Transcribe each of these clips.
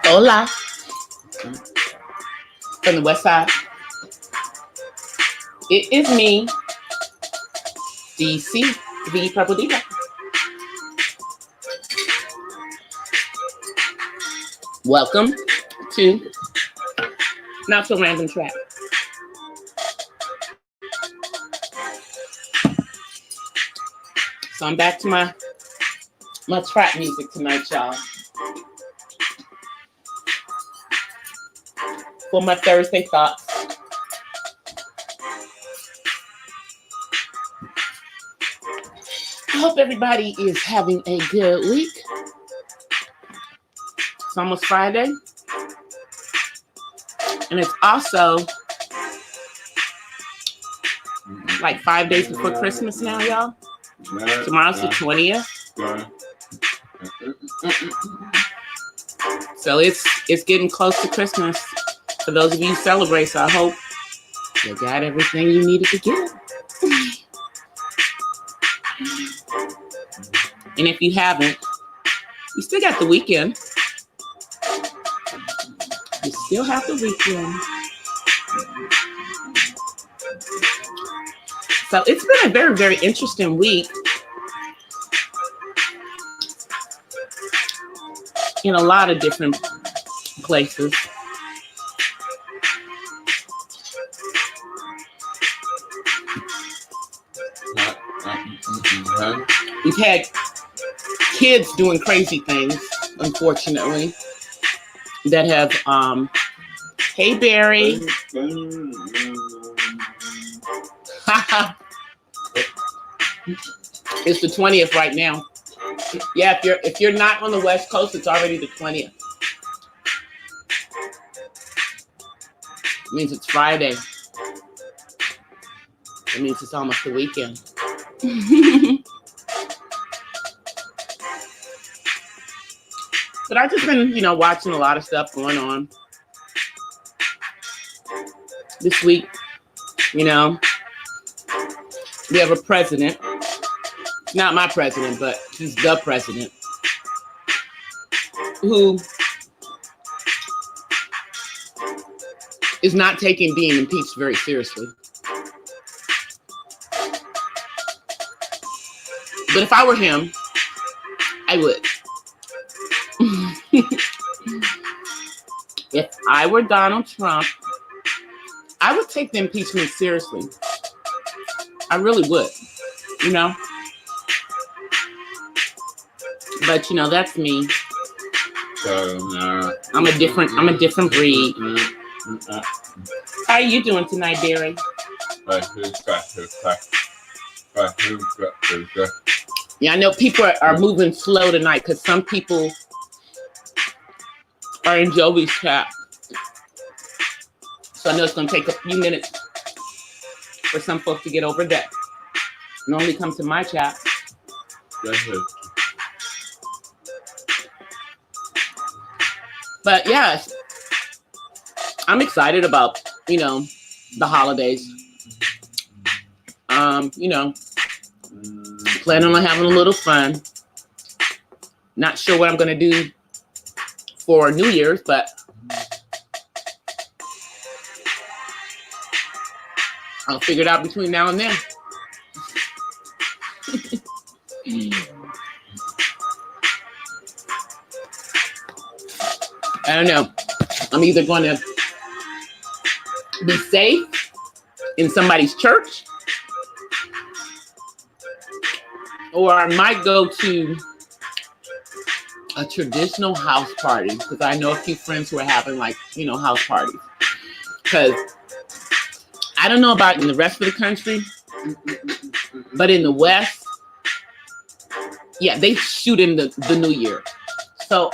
Hola. From the west side. It is me, DC, the Purple Diva. Welcome to Not So Random Track. So I'm back to my trap music tonight, y'all. For my Thursday thoughts. I hope everybody is having a good week. It's almost Friday. And it's also like 5 days before Christmas now, y'all. Tomorrow's the 20th. So it's getting close to Christmas for those of you who celebrate. So I hope you got everything you needed to get. And if you haven't, you still got the weekend. You still have the weekend. So it's been a very, very interesting week. In a lot of different places. We've had kids doing crazy things, unfortunately, that have, hey, Barry. It's the 20th right now. Yeah, if you're not on the West Coast, it's already the 20th. It means it's Friday. It means it's almost the weekend. But I've just been, watching a lot of stuff going on this week. We have a president. Not my president, but he's the president who is not taking being impeached very seriously. But if I were him, I would. If I were Donald Trump, I would take the impeachment seriously. I really would, But that's me. I'm a different breed. How are you doing tonight, Barry? Yeah, I know people are moving slow tonight because some people are in Joey's chat. So I know it's going to take a few minutes for some folks to get over that. Normally come to my chat. But yeah, I'm excited about, the holidays. Planning on having a little fun. Not sure what I'm going to do for New Year's, but I'll figure it out between now and then. I don't know. I'm either going to be safe in somebody's church, or I might go to a traditional house party because I know a few friends who are having house parties. Because I don't know about in the rest of the country, but in the West, yeah, they shoot in the New Year. So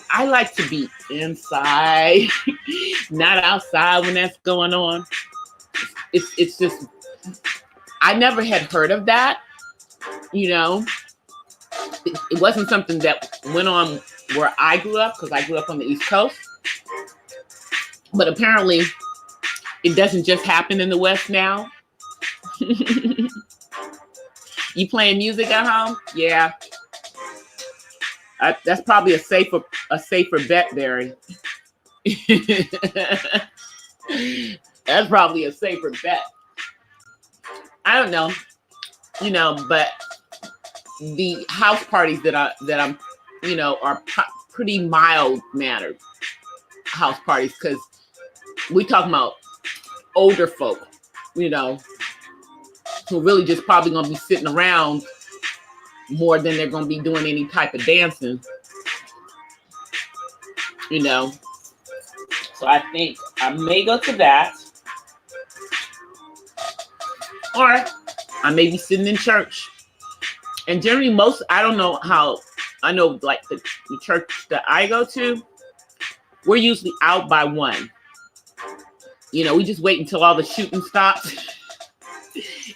I like to be inside, not outside when that's going on. It's just, I never had heard of that, It wasn't something that went on where I grew up because I grew up on the East Coast. But apparently, it doesn't just happen in the West now. You playing music at home? Yeah. That's probably a safer bet, Barry. That's probably a safer bet. I don't know, but the house parties that I'm, are pretty mild mannered house parties, because we talking about older folk, who really just probably gonna be sitting around more than they're gonna be doing any type of dancing, So I think I may go to that, or I may be sitting in church. And generally, I know like the church that I go to, we're usually out by 1. We just wait until all the shooting stops,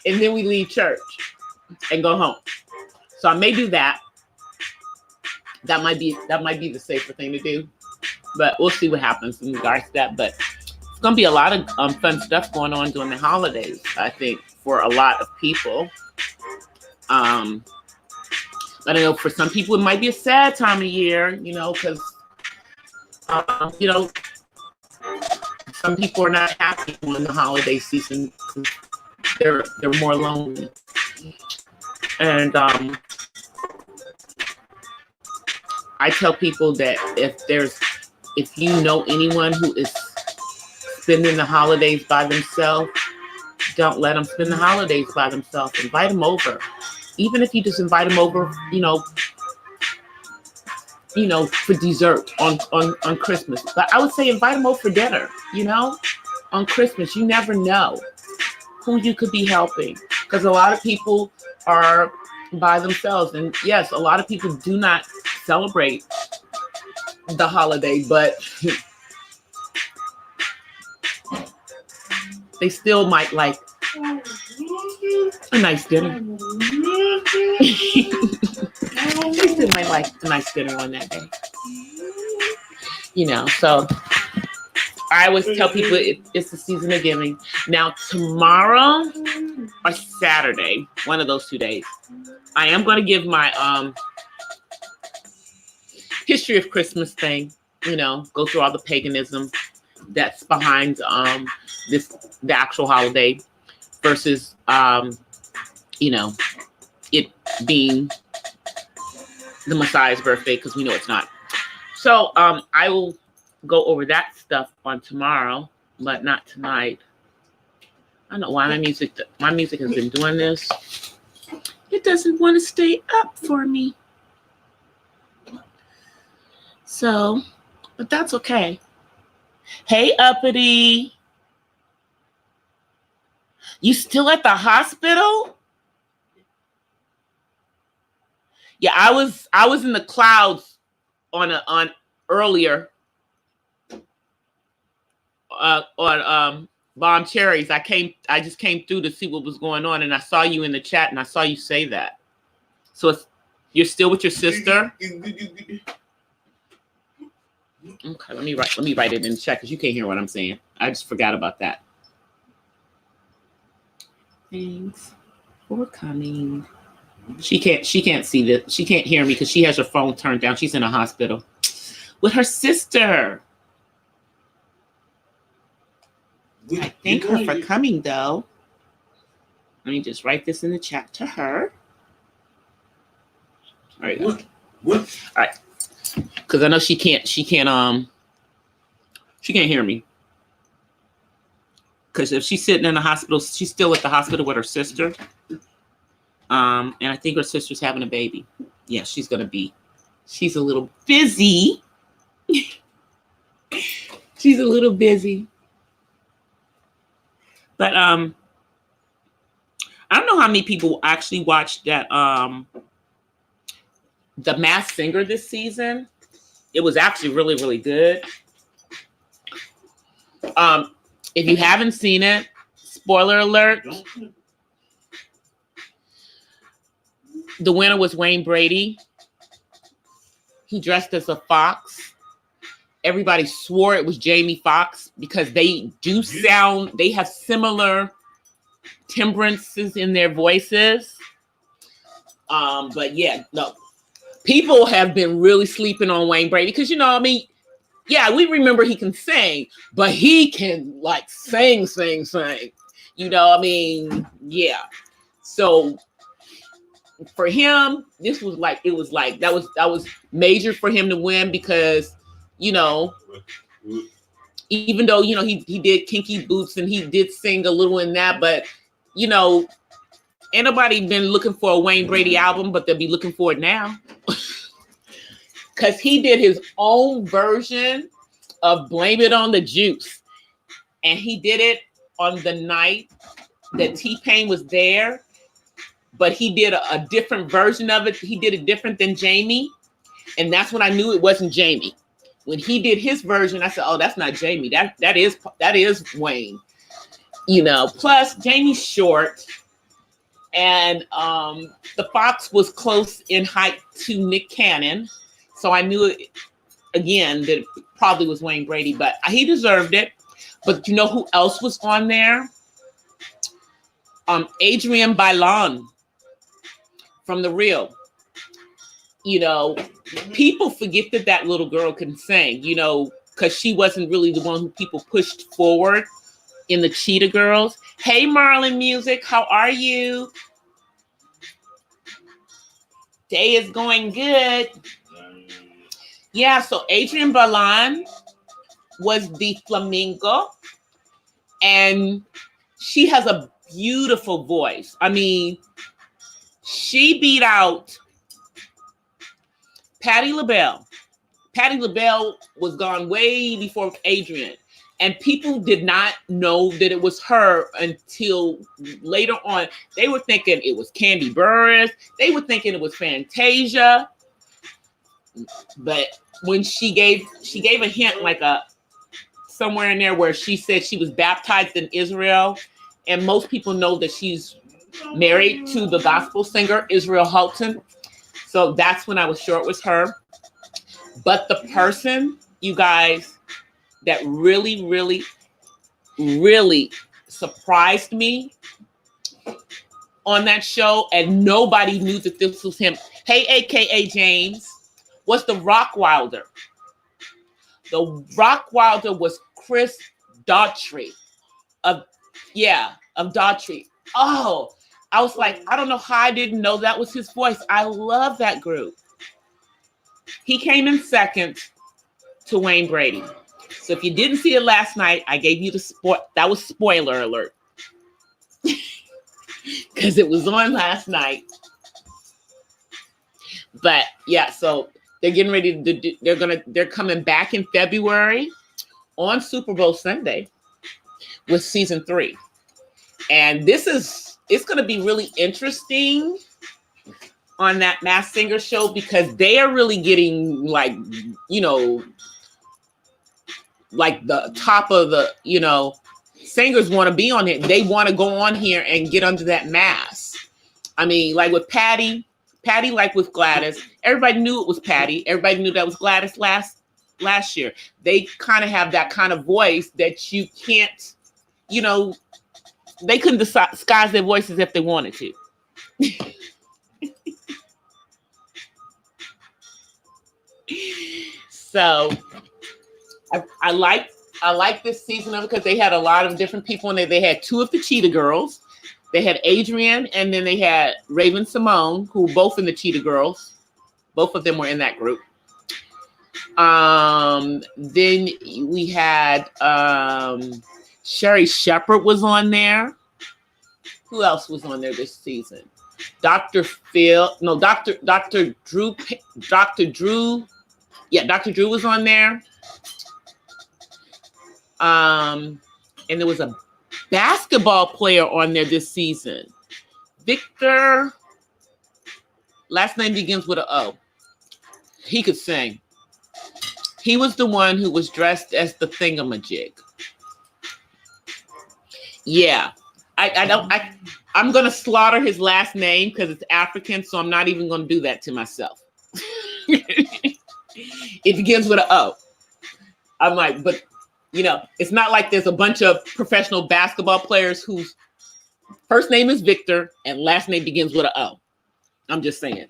and then we leave church and go home. So I may do that. That might be the safer thing to do, but we'll see what happens in regards to that. But it's gonna be a lot of fun stuff going on during the holidays, I think, for a lot of people. I don't know, for some people it might be a sad time of year, because some people are not happy in the holiday season. They're more lonely, and I tell people that if you know anyone who is spending the holidays by themselves, don't let them spend the holidays by themselves. Invite them over. Even if you just invite them over, for dessert on Christmas. But I would say invite them over for dinner, on Christmas. You never know who you could be helping, because a lot of people are by themselves. And yes, a lot of people do not celebrate the holiday, but they still might like a nice dinner. They still might like a nice dinner on that day. So I always tell people it's the season of giving. Now, tomorrow or Saturday, one of those 2 days, I am going to give my history of Christmas thing, go through all the paganism that's behind the actual holiday versus it being the Messiah's birthday, because we know it's not. So I will go over that stuff on tomorrow, but not tonight. I don't know why my music has been doing this. It doesn't want to stay up for me. So, but that's okay. Hey, Uppity. You still at the hospital? Yeah, I was in the clouds on earlier on Bomb Cherries. I just came through to see what was going on, and I saw you in the chat, and I saw you say that. So you're still with your sister? Okay, let me write it in the chat, because you can't hear what I'm saying. I just forgot about that. Thanks for coming. She can't see this. She can't hear me because she has her phone turned down. She's in a hospital with her sister. I thank her for coming, though. Let me just write this in the chat to her. All right. What? All right. Because I know she can't hear me. Because if she's sitting in the hospital, she's still at the hospital with her sister. And I think her sister's having a baby. Yeah, she's a little busy. She's a little busy. But I don't know how many people actually watched that The Masked Singer this season. It was actually really, really good. If you haven't seen it, spoiler alert. The winner was Wayne Brady. He dressed as a fox. Everybody swore it was Jamie Foxx because they have similar timbrances in their voices. But yeah, no. people have been really sleeping on Wayne Brady because, you know, I mean, yeah, we remember he can sing, but he can like sing. You know, I mean, yeah. So for him, this was like, it was like, that was major for him to win because, you know, even though, you know, he did Kinky Boots and he did sing a little in that, but, you know, ain't nobody been looking for a Wayne Brady album, but they'll be looking for it now. Because he did his own version of Blame It on the Juice. And he did it on the night that T-Pain was there, but he did a different version of it. He did it different than Jamie. And that's when I knew it wasn't Jamie. When he did his version, I said, oh, that's not Jamie. That is Wayne. You know, plus Jamie's short. And the Fox was close in height to Nick Cannon. So I knew it, again, that it probably was Wayne Brady, but he deserved it. But you know who else was on there? Adrienne Bailon from The Real. You know, people forget that little girl can sing, you know, because she wasn't really the one who people pushed forward in the Cheetah Girls. Hey, Marlon Music, how are you? Day is going good. Yeah, so Adrienne Bailon was the flamingo, and she has a beautiful voice. I mean, she beat out Patti LaBelle. Patti LaBelle was gone way before Adrienne, and people did not know that it was her until later on. They were thinking it was Candy Burris. They were thinking it was Fantasia. But when she gave a hint, like somewhere in there where she said she was baptized in Israel, and most people know that she's married to the gospel singer Israel Houghton. So that's when I was sure it was her. But the person, you guys, that really, really, really surprised me on that show, and nobody knew that this was him. Hey, AKA James, was the Rockwilder. The Rockwilder was Chris Daughtry of Daughtry. Oh, I was like, I don't know how I didn't know that was his voice. I love that group. He came in second to Wayne Brady. So if you didn't see it last night, I gave you that was spoiler alert. Because it was on last night. But yeah, so they're getting ready to they're coming back in February on Super Bowl Sunday with season 3. And it's going to be really interesting on that Masked Singer show, because they are really getting, like, you know, like the top of the, you know, singers want to be on it. They want to go on here and get under that mask. I mean, like with Patty, like with Gladys, everybody knew it was Patty. Everybody knew that was Gladys last year. They kind of have that kind of voice that you can't, you know, they couldn't disguise their voices if they wanted to. So I like this season of it because they had a lot of different people in there. They had 2 of the Cheetah Girls. They had Adrienne, and then they had Raven Simone, who were both in the Cheetah Girls. Both of them were in that group. Then we had Sherry Shepherd was on there. Who else was on there this season? Dr. Drew. Yeah, Dr. Drew was on there. And there was a basketball player on there this season. Victor, last name begins with an O. He could sing. He was the one who was dressed as the thingamajig. Yeah. I'm going to slaughter his last name because it's African, so I'm not even going to do that to myself. It begins with an O. I'm like, but, you know, it's not like there's a bunch of professional basketball players whose first name is Victor and last name begins with an O. I'm just saying.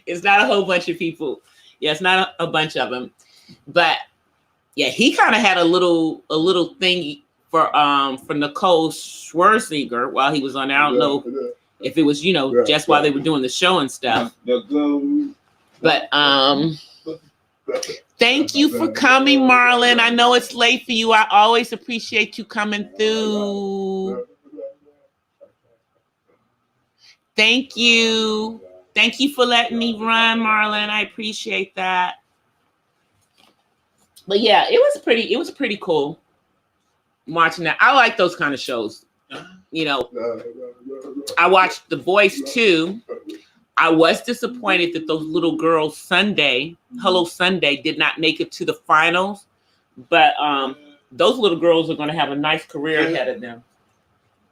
It's not a whole bunch of people. Yeah, it's not a bunch of them. But yeah, he kind of had a little thing for Nicole Scherzinger while he was on there. I don't know if it was, just while they were doing the show and stuff. But thank you for coming, Marlon. I know it's late for you. I always appreciate you coming through. Thank you. Thank you for letting me run, Marlon. I appreciate that. But yeah, it was pretty cool watching that. I like those kind of shows. I watched The Voice too. I was disappointed that those little girls Hello Sunday, did not make it to the finals. But those little girls are going to have a nice career ahead of them.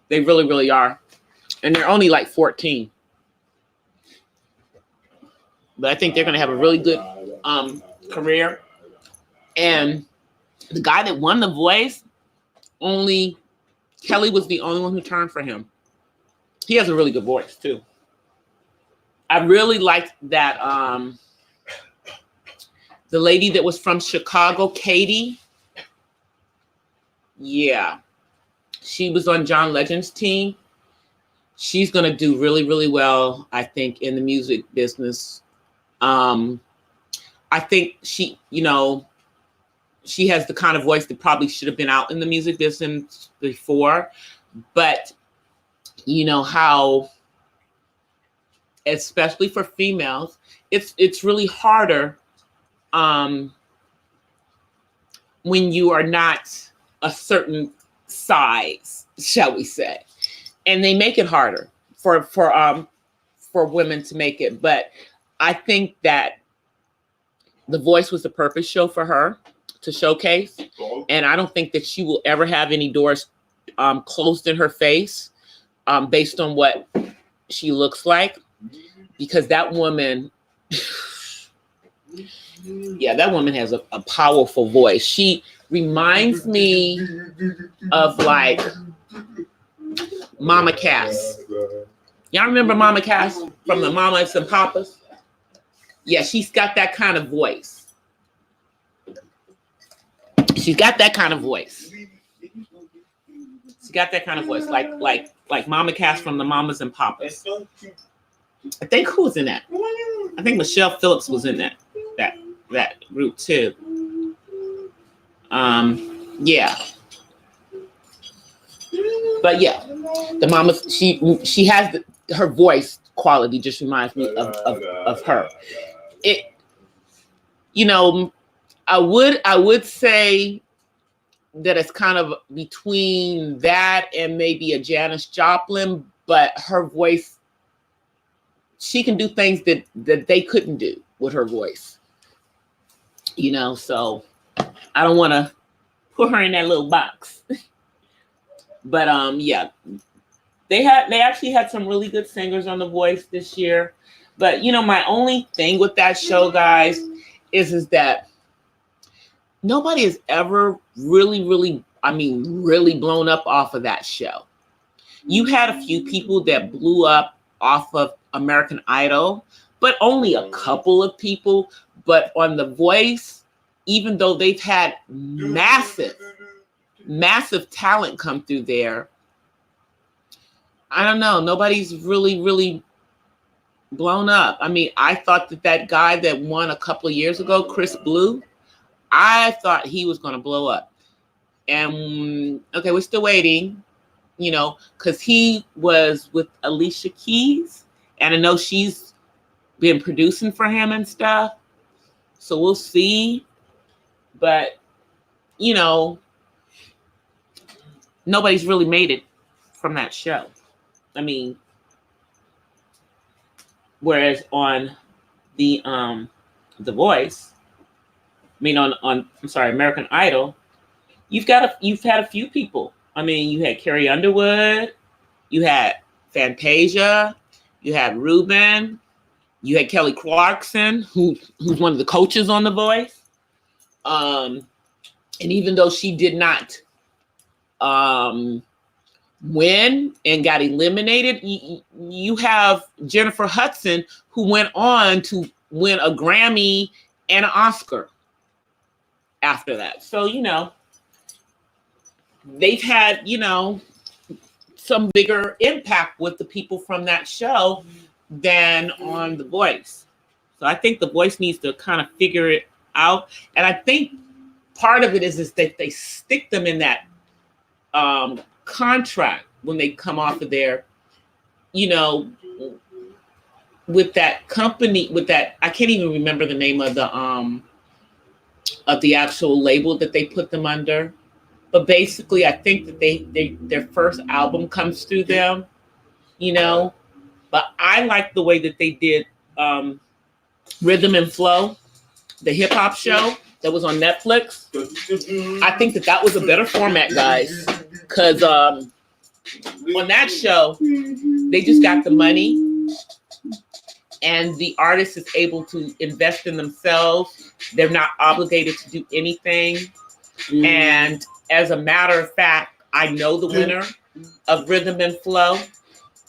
They really, really are. And they're only like 14. But I think they're going to have a really good career. And the guy that won The Voice, Kelly was the only one who turned for him. He has a really good voice too. I really liked that the lady that was from Chicago, Katie. Yeah. She was on John Legend's team. She's going to do really, really well, I think, in the music business. I think she has the kind of voice that probably should have been out in the music business before. But how, especially for females, it's really harder when you are not a certain size, shall we say. And they make it harder for women to make it. But I think that The Voice was the perfect show for her to showcase. And I don't think that she will ever have any doors closed in her face based on what she looks like. Because that woman, that woman has a powerful voice. She reminds me of like Mama Cass. Y'all remember Mama Cass from the Mamas and Papas? Yeah, she's got that kind of voice. She's got that kind of voice. She got that kind of voice, like Mama Cass from the Mamas and Papas. I think who was in that? I think Michelle Phillips was in that group too. Yeah. But yeah, the Mamas, she has her voice quality just reminds me of her. I would say that it's kind of between that and maybe a Janis Joplin, but her voice, she can do things that they couldn't do with her voice. So I don't want to put her in that little box. But yeah, they actually had some really good singers on The Voice this year. But my only thing with that show, guys, is that nobody has ever really blown up off of that show. You had a few people that blew up off of American Idol, but only a couple of people. But on The Voice, even though they've had massive talent come through there, I don't know, nobody's really blown up. I mean, I thought that guy that won a couple of years ago, Chris Blue, I thought he was going to blow up. And okay, we're still waiting, because he was with Alicia Keys, and I know she's been producing for him and stuff. So we'll see. But, nobody's really made it from that show. I mean, whereas on the Voice, American Idol, you've had a few people. I mean, you had Carrie Underwood, you had Fantasia, you had Ruben, you had Kelly Clarkson, who's one of the coaches on The Voice. And even though she did not win and got eliminated. You have Jennifer Hudson, who went on to win a Grammy and an Oscar after that. So, you know, they've had, you know, some bigger impact with the people from that show than on The Voice. So I think The Voice needs to kind of figure it out. And I think part of it is that they stick them in that contract when they come off of their, you know, with that company, with that, I can't even remember the name of the actual label that they put them under. But basically, I think that their first album comes through them, you know. But I like the way that they did Rhythm and Flow, the hip hop show that was on Netflix. I think that was a better format, guys, because on that show, they just got the money and the artist is able to invest in themselves. They're not obligated to do anything. And as a matter of fact, I know the winner of Rhythm and Flow.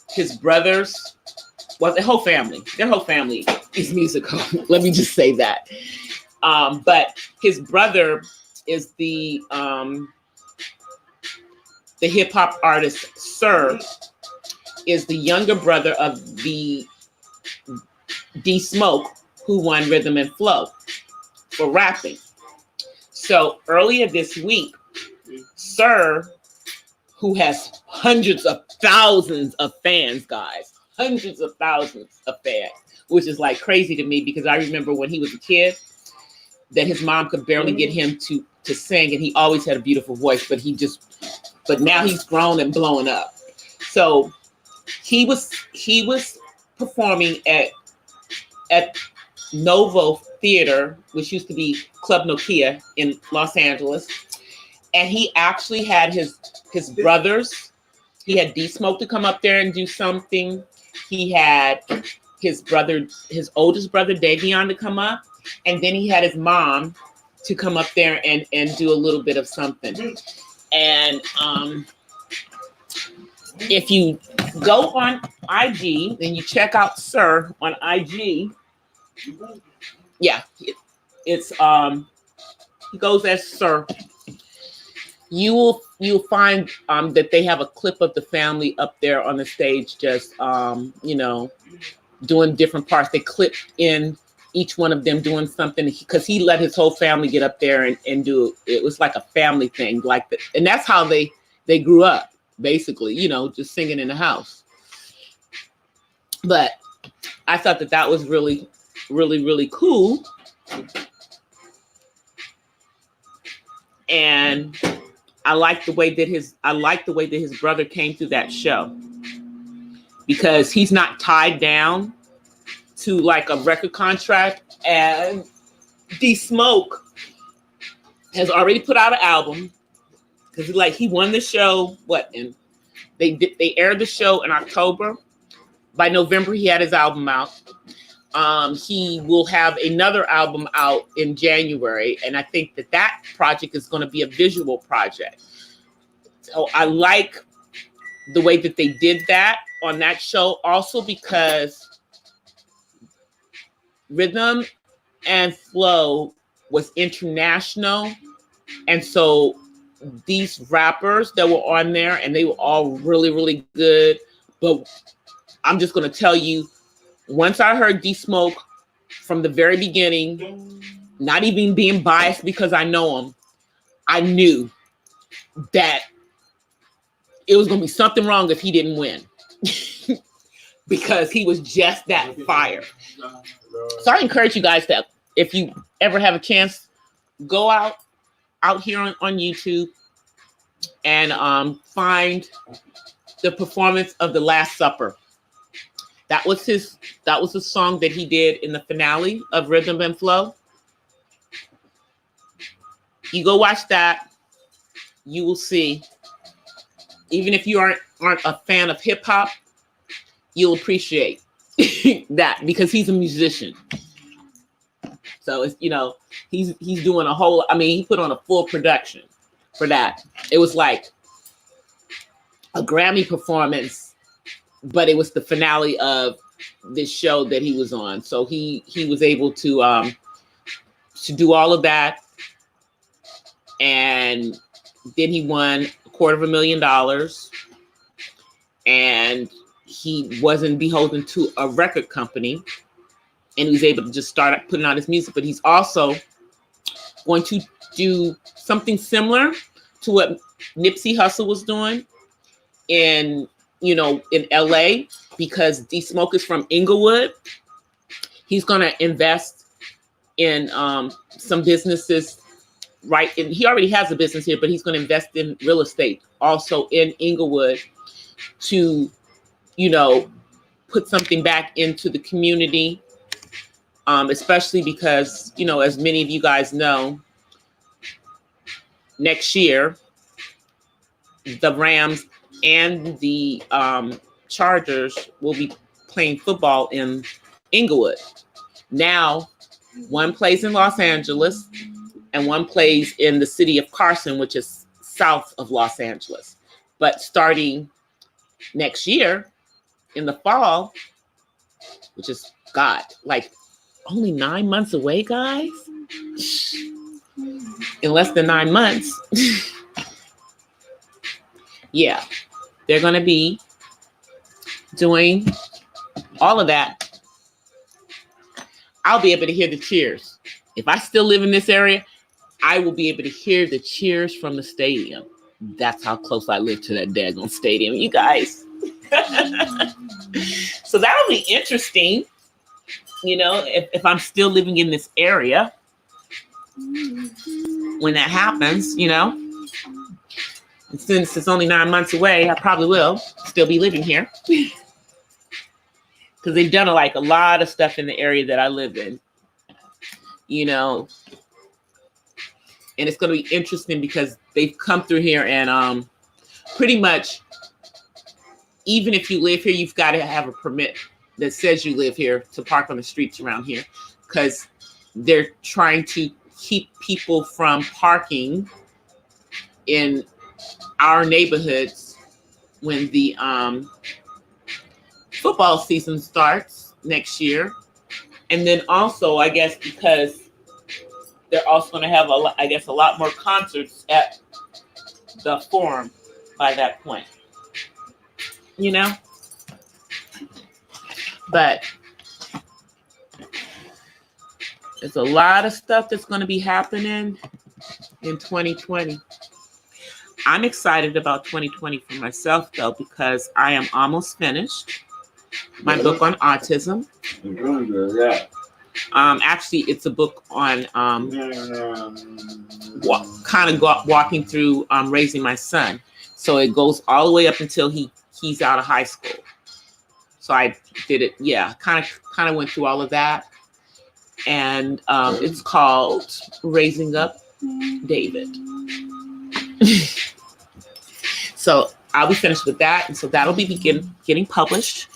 His brothers, well, their whole family is musical. Let me just say that. But his brother is the hip hop artist Sir, is the younger brother of the D Smoke, who won Rhythm and Flow for rapping. So earlier this week, Sir, who has hundreds of thousands of fans, guys, hundreds of thousands of fans, which is like crazy to me because I remember when he was a kid that his mom could barely get him to sing, and he always had a beautiful voice, but now he's grown and blowing up. So he was performing at Novo Theater, which used to be Club Nokia in Los Angeles. And he actually had his brothers. He had D Smoke to come up there and do something. He had his oldest brother, Davion, to come up. And then he had his mom to come up there and do a little bit of something. And if you go on IG and you check out Sir on IG, yeah, it's he goes as Sir. You'll find that they have a clip of the family up there on the stage, just you know, doing different parts. They clipped in each one of them doing something because he let his whole family get up there and do it. It was like a family thing, and that's how they grew up, basically, you know, just singing in the house. But I thought that was really, really, really cool. And I like the way that his brother came through that show, because he's not tied down to like a record contract. And D Smoke has already put out an album because he won the show. And they aired the show in October. By November, he had his album out. He will have another album out in January, and I think that project is going to be a visual project. So I like the way that they did that on that show, also because Rhythm and Flow was international, and so these rappers that were on there, and they were all really, really good. But I'm just going to tell you, once I heard D Smoke from the very beginning, not even being biased because I know him, I knew that it was going to be something wrong if he didn't win. Because he was just that fire. So I encourage you guys that if you ever have a chance, go out here on YouTube and find the performance of The Last Supper. That was the song that he did in the finale of Rhythm and Flow. You go watch that, you will see. Even if you aren't a fan of hip hop, you'll appreciate that, because he's a musician. So it's, you know, he's doing a whole. I mean, he put on a full production for that. It was like a Grammy performance, but it was the finale of this show that he was on. So he was able to do all of that, and then he won $250,000, and he wasn't beholden to a record company, and he was able to just start putting out his music. But he's also going to do something similar to what Nipsey Hussle was doing in LA, because D Smoke is from Inglewood. He's going to invest in some businesses, right? And he already has a business here, but he's going to invest in real estate also in Inglewood to, put something back into the community, especially because, as many of you guys know, next year, the Rams and the Chargers will be playing football in Inglewood. Now, one plays in Los Angeles and one plays in the city of Carson, which is south of Los Angeles. But starting next year in the fall, which is like only 9 months away, guys. In less than 9 months. Yeah, they're going to be doing all of that. I'll be able to hear the cheers. If I still live in this area, I will be able to hear the cheers from the stadium. That's how close I live to that daggone stadium, you guys. So that'll be interesting, if I'm still living in this area when that happens, And since it's only 9 months away, I probably will still be living here. Because they've done a lot of stuff in the area that I live in, And it's going to be interesting because they've come through here and pretty much, even if you live here, you've got to have a permit that says you live here to park on the streets around here, because they're trying to keep people from parking in our neighborhoods when the football season starts next year. And then also, I guess, because they're also going to have a lot more concerts at the Forum by that point, But there's a lot of stuff that's going to be happening in 2020. I'm excited about 2020 for myself, though, because I am almost finished my book on autism. Actually, it's a book on walking through raising my son. So it goes all the way up until he's out of high school. So I did it, kind of went through all of that. And it's called Raising Up David. So I'll be finished with that. And so that'll be getting published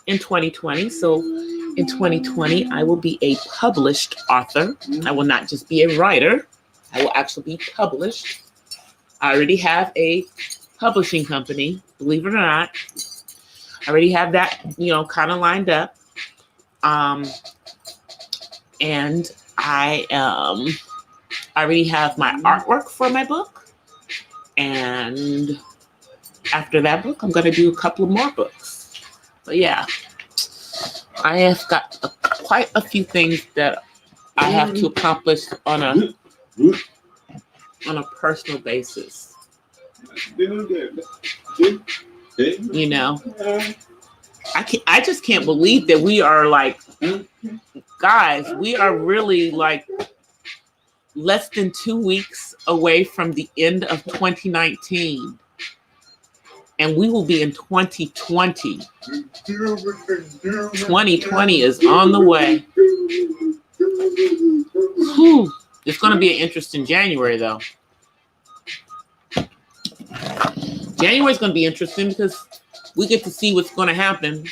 in 2020. So in 2020, I will be a published author. I will not just be a writer. I will actually be published. I already have a publishing company, believe it or not. I already have that, kind of lined up. And I already have my artwork for my book. And after that book, I'm going to do a couple of more books. But yeah, I have got quite a few things that I have to accomplish on a personal basis. I just can't believe that we are guys, we are really less than 2 weeks away from the end of 2019. And we will be in 2020. 2020 is on the way. Whew. It's going to be an interesting January, though. January is going to be interesting because we get to see what's going to happen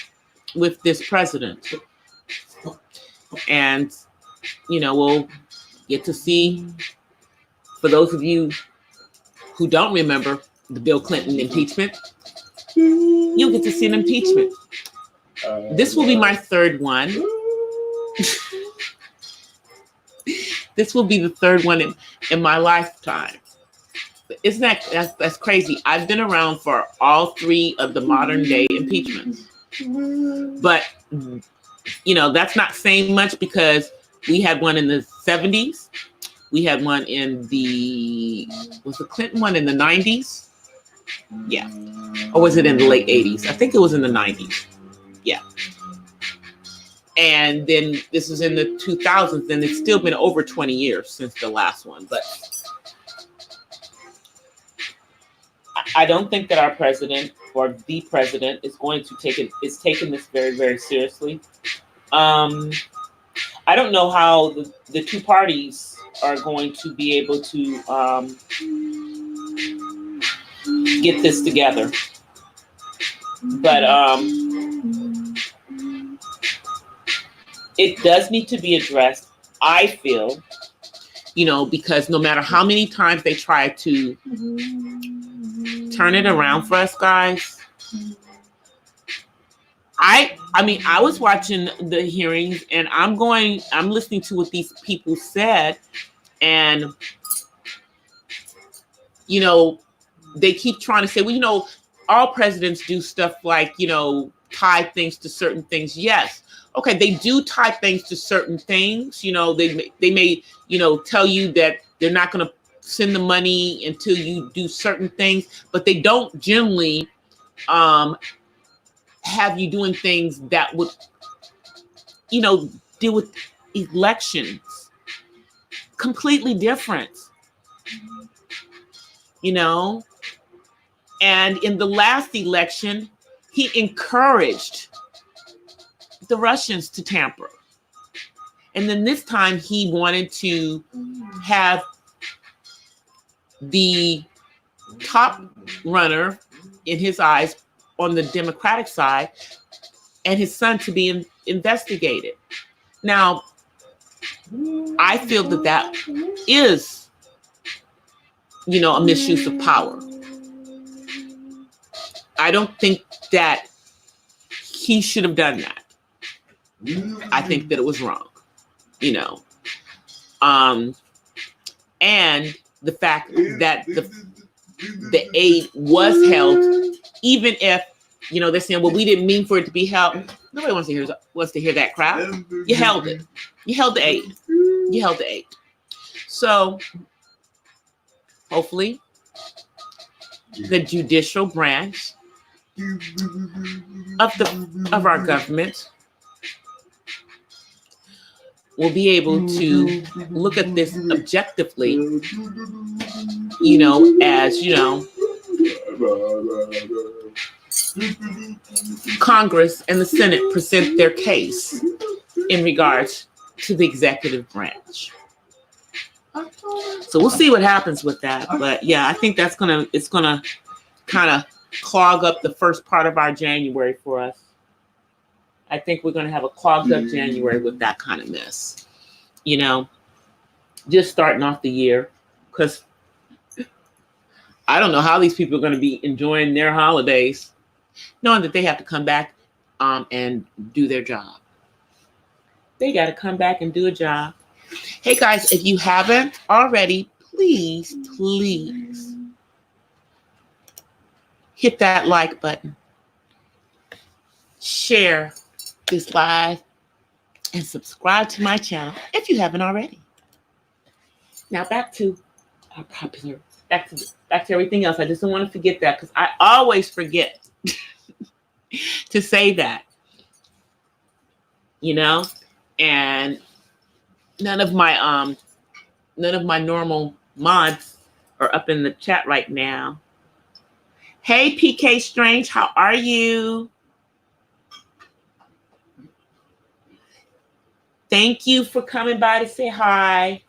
with this president. And, we'll get to see, for those of you who don't remember the Bill Clinton impeachment, you'll get to see an impeachment. This will be my third one. This will be the third one in my lifetime. Isn't that's crazy? I've been around for all three of the modern day impeachments. But, you know, that's not saying much because we had one in the 70s. We had one in was the Clinton one in the 90s? Yeah. Or was it in the late 80s? I think it was in the 90s. Yeah. And then this is in the 2000s, and it's still been over 20 years since the last one. But I don't think that our president or the president is going to is taking this very, very seriously. I don't know how the two parties are going to be able to get this together. But it does need to be addressed, I feel, you know, because no matter how many times they try to turn it around for us guys, I mean, I was watching the hearings and I'm listening to what these people said, and, you know, they keep trying to say, well, you know, all presidents do stuff like, you know, tie things to certain things. Yes. Okay, they do tie things to certain things. You know, they may, you know, tell you that they're not going to send the money until you do certain things, but they don't generally have you doing things that would, you know, deal with elections. Completely different, you know. And in the last election, he encouraged the Russians to tamper. And then this time he wanted to have the top runner in his eyes on the Democratic side and his son to be investigated. Now, I feel that is, you know, a misuse of power. I don't think that he should have done that. I think that it was wrong, you know. And the fact that the aid was held, even if, you know, they're saying, well, we didn't mean for it to be held. Nobody wants to hear that crap. You held it. You held the aid. You held the aid. So hopefully the judicial branch of our government will be able to look at this objectively, you know, as, you know, Congress and the Senate present their case in regards to the executive branch. So we'll see what happens with that. But yeah, I think it's gonna kind of clog up the first part of our January for us. I think we're gonna have a clogged up January with that kind of mess. You know, just starting off the year, because I don't know how these people are going to be enjoying their holidays, knowing that they have to come back and do their job. They got to come back and do a job. Hey guys, if you haven't already, please hit that like button, share this live, and subscribe to my channel if you haven't already. Now back to our popular, back to everything else. I just don't want to forget that, because I always forget to say that, you know. And none of my normal mods are up in the chat right now. Hey PK Strange, how are you? Thank you for coming by to say hi.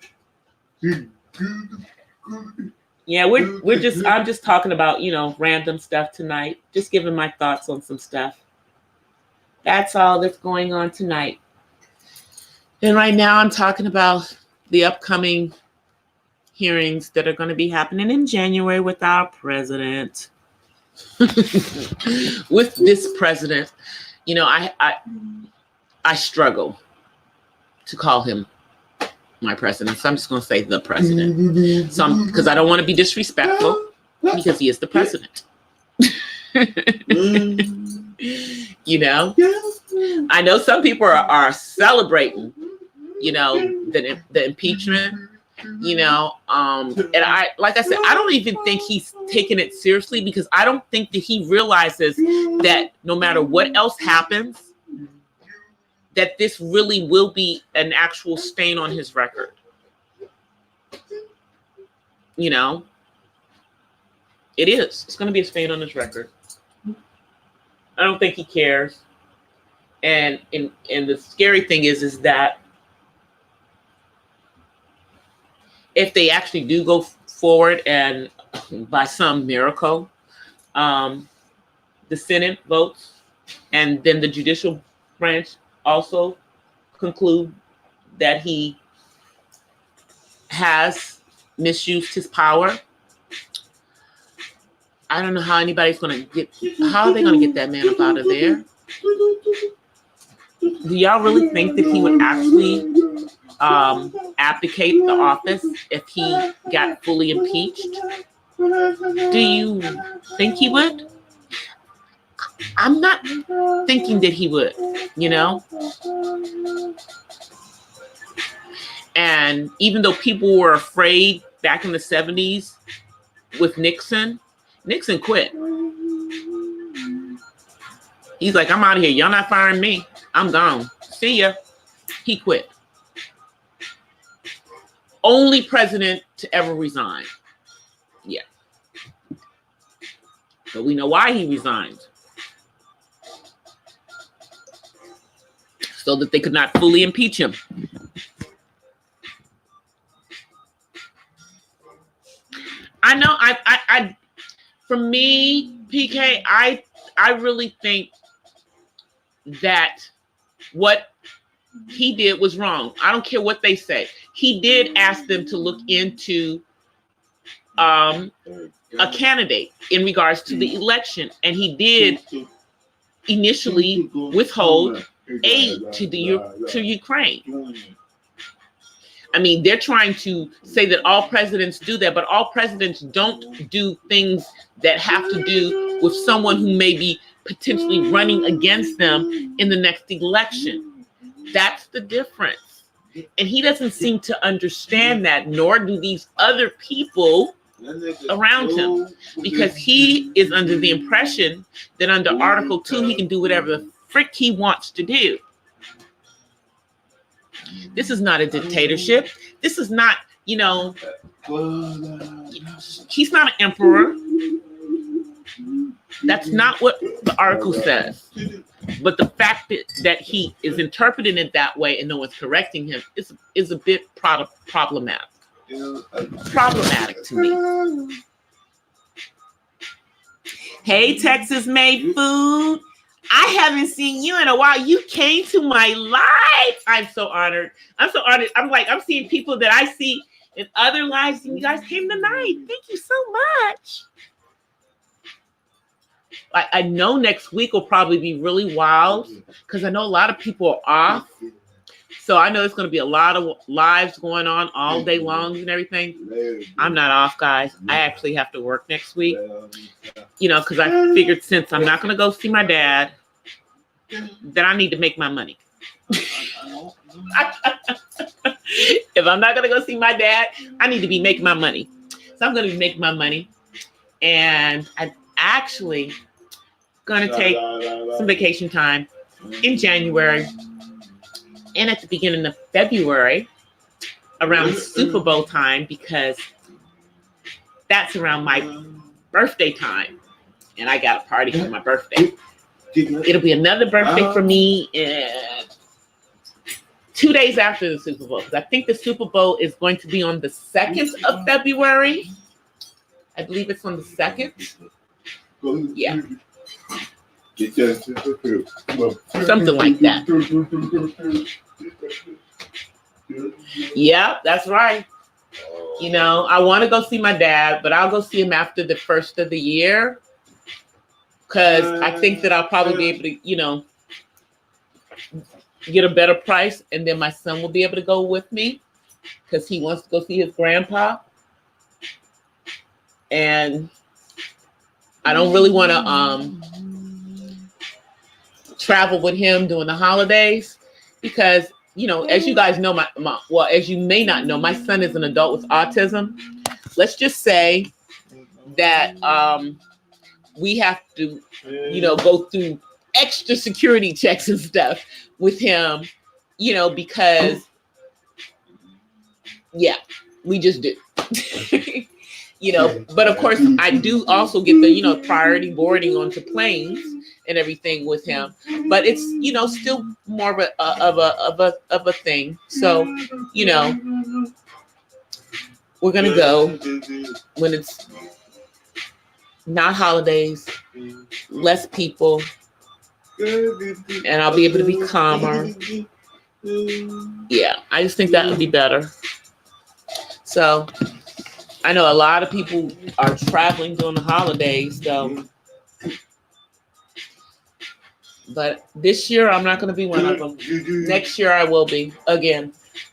Yeah, I'm just talking about, you know, random stuff tonight. Just giving my thoughts on some stuff. That's all that's going on tonight. And right now I'm talking about the upcoming hearings that are going to be happening in January with our president. with this president, you know, I struggle to call him my president. So I'm just going to say the president. Because I don't want to be disrespectful, because he is the president. You know, I know some people are celebrating, you know, the impeachment, you know, and I, like I said, I don't even think he's taking it seriously, because I don't think that he realizes that no matter what else happens, that this really will be an actual stain on his record. You know, it is. It's going to be a stain on his record. I don't think he cares. And the scary thing is that if they actually do go forward and by some miracle, the Senate votes, and then the judicial branch also conclude that he has misused his power, I don't know how anybody's going to how are they going to get that man up out of there? Do y'all really think that he would actually abdicate the office if he got fully impeached? Do you think he would? I'm not thinking that he would, you know? And even though people were afraid back in the 70s with Nixon quit. He's like, I'm out of here. Y'all not firing me. I'm gone. See ya. He quit. Only president to ever resign. Yeah. But we know why he resigned. So that they could not fully impeach him. I know I for me, PK, I really think that what he did was wrong. I don't care what they say. He did ask them to look into a candidate in regards to the election, and he did initially withhold aid to Ukraine. I mean, they're trying to say that all presidents do that, but all presidents don't do things that have to do with someone who may be potentially running against them in the next election. That's the difference. And he doesn't seem to understand that, nor do these other people around him, because he is under the impression that under Article 2, he can do whatever the frick he wants to do. This is not a dictatorship. This is not, you know, he's not an emperor. That's not what the article says. But the fact that he is interpreting it that way and no one's correcting him is a bit problematic. Problematic to me. Hey, Texas Made Food. I haven't seen you in a while. You came to my live. I'm so honored. I'm so honored. I'm seeing people that I see in other lives, and you guys came tonight. Thank you so much. I know next week will probably be really wild because I know a lot of people are off. So I know it's going to be a lot of lives going on all day long and everything. I'm not off, guys. I actually have to work next week. You know, because I figured since I'm not going to go see my dad, that I need to make my money. If I'm not going to go see my dad, I need to be making my money. So I'm going to be making my money. And I'm actually going to take some vacation time in January and at the beginning of February around Super Bowl time, because that's around my birthday time. And I got a party for my birthday. It'll be another birthday for me 2 days after the Super Bowl, because I think the Super Bowl is going to be on the 2nd of February. I believe it's on the 2nd. Yeah. Something like that. Yeah, that's right. You know, I want to go see my dad, but I'll go see him after the first of the year. because I think that I'll probably be able to, you know, get a better price, and then my son will be able to go with me because he wants to go see his grandpa. And I don't really want to travel with him during the holidays because, you know, as you guys know, well, as you may not know, my son is an adult with autism. Let's just say that we have to, you know, go through extra security checks and stuff with him, you know, because, yeah, we just do. You know, but of course, I do also get the, you know, priority boarding onto planes and everything with him. But it's, you know, still more of a thing. So, you know, we're gonna go when it's not holidays, less people, and I'll be able to be calmer. Yeah, I just think that would be better. So I know a lot of people are traveling during the holidays, though. But this year, I'm not going to be one of them. Next year, I will be again.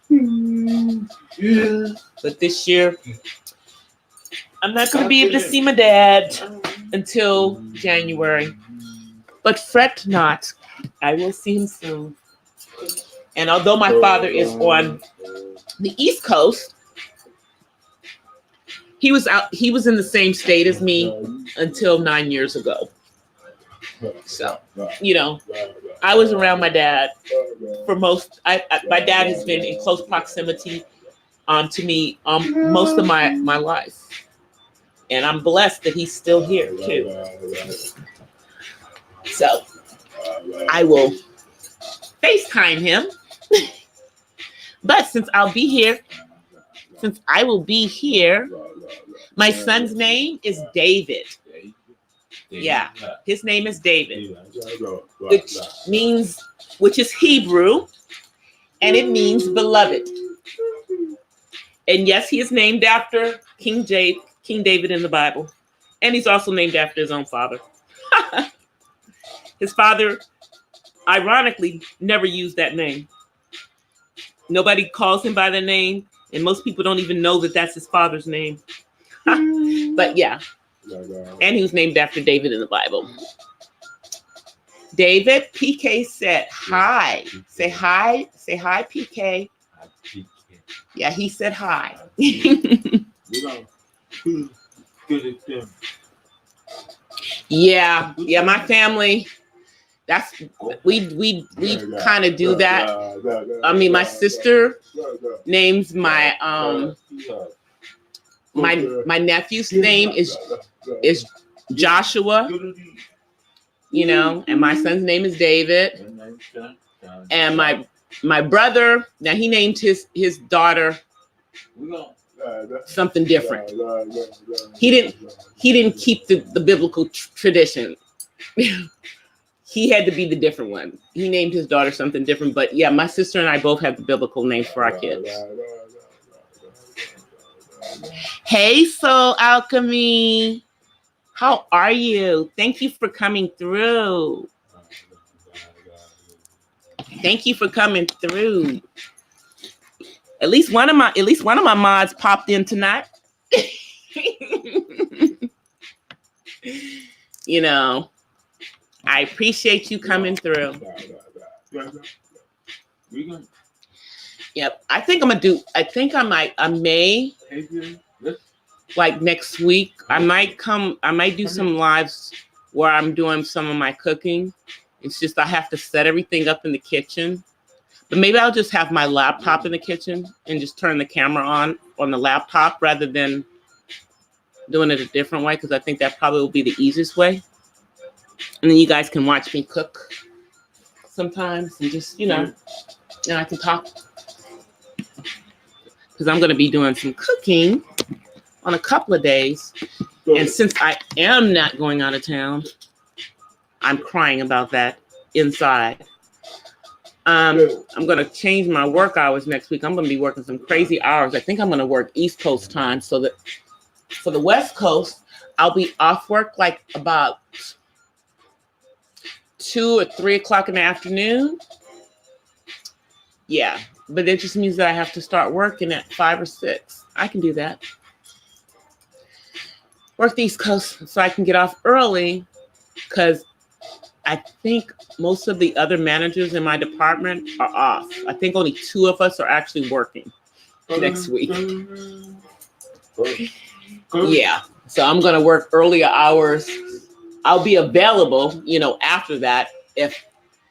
But this year, I'm not going to be able to see my dad until January. But fret not, I will see him soon. And although my father is on the East Coast, he was in the same state as me until 9 years ago. So, you know, I was around my dad for most. My dad has been in close proximity to me most of my life, and I'm blessed that he's still here too. So, I will FaceTime him. But since I will be here, my son's name is David. Yeah, his name is David, which is Hebrew, and it means beloved. And yes, he is named after King David in the Bible, and he's also named after his own father. His father, ironically, never used that name. Nobody calls him by the name, and most people don't even know that that's his father's name. But yeah. And he was named after David in the Bible. David, PK said hi. Say hi. Say hi, PK. Yeah, he said hi. Yeah, my family. We kind of do that. I mean, my sister names my my nephew's name is Joshua, you know, and my son's name is David. And my brother, now he named his daughter something different. He didn't keep the biblical tradition. He had to be the different one. He named his daughter something different. But yeah, my sister and I both have the biblical names for our kids. Hey, Soul Alchemy. How are you? Thank you for coming through. Thank you for coming through. At least one of my mods popped in tonight. You know, I appreciate you coming through. Yep. I may like next week. I might do some lives where I'm doing some of my cooking. It's just I have to set everything up in the kitchen. But maybe I'll just have my laptop in the kitchen and just turn the camera on the laptop rather than doing it a different way, because I think that probably will be the easiest way. And then you guys can watch me cook sometimes and just, you know, and I can talk. Because I'm going to be doing some cooking on a couple of days. And since I am not going out of town, I'm crying about that inside. I'm going to change my work hours next week. I'm going to be working some crazy hours. I think I'm going to work East Coast time, so that for the West Coast, I'll be off work like about 2 or 3 o'clock in the afternoon. Yeah, but it just means that I have to start working at 5 or 6. I can do that. Work the East Coast so I can get off early, because I think most of the other managers in my department are off. I think only 2 of us are actually working next week. Yeah, so I'm gonna work earlier hours. I'll be available, after that if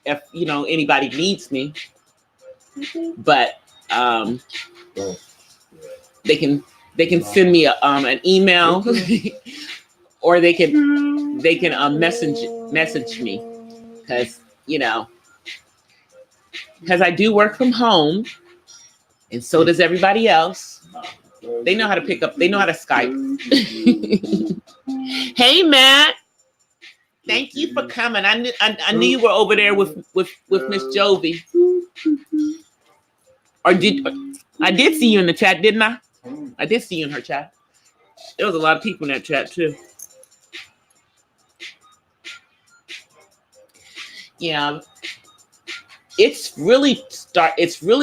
anybody needs me. But they can send me an email, or they can message me, because I do work from home, and so does everybody else. They know how to pick up. They know how to Skype. Hey, Matt. Thank you for coming. I knew you were over there with Miss Jovi. Or I did see you in the chat, didn't I? I did see you in her chat. There was a lot of people in that chat too. Yeah. It's really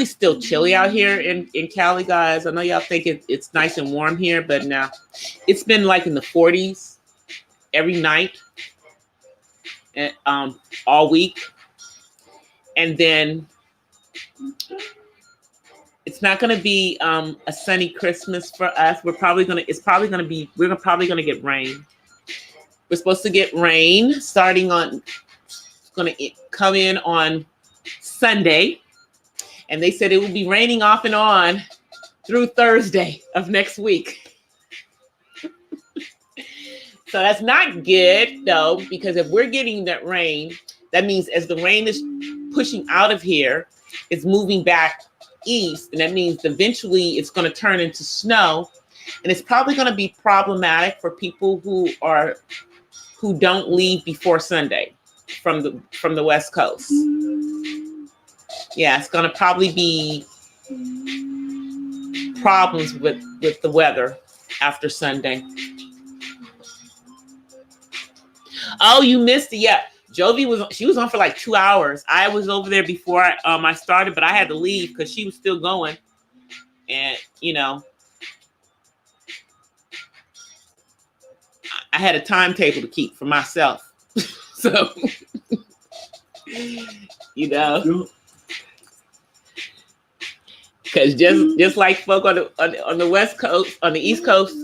still chilly out here in Cali, guys. I know y'all think it's nice and warm here, but now it's been like in the 40s every night, and all week. And then it's not going to be a sunny Christmas for us. We're probably going to get rain. We're supposed to get rain starting on, it's going to come in on Sunday. And they said it will be raining off and on through Thursday of next week. So that's not good, though, because if we're getting that rain, that means as the rain is pushing out of here, it's moving back east, and that means eventually it's going to turn into snow, and it's probably going to be problematic for people who don't leave before Sunday from the West Coast. Yeah, it's going to probably be problems with the weather after Sunday. Oh, you missed it. Yeah, Jovi was on for like 2 hours. I was over there before I started, but I had to leave because she was still going. And, I had a timetable to keep for myself. So, because just like folk on the West Coast, on the East Coast,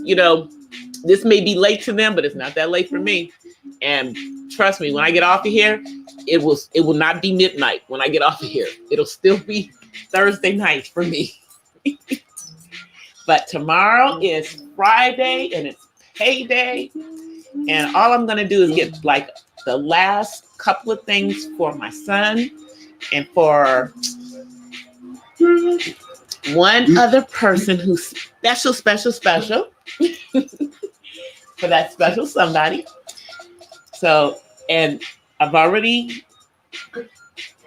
this may be late to them, but it's not that late for me. And trust me, when I get off of here, it will not be midnight when I get off of here. It'll still be Thursday night for me. But tomorrow is Friday and it's payday. And all I'm going to do is get like the last couple of things for my son and for one other person who's special for that special somebody. So, and I've already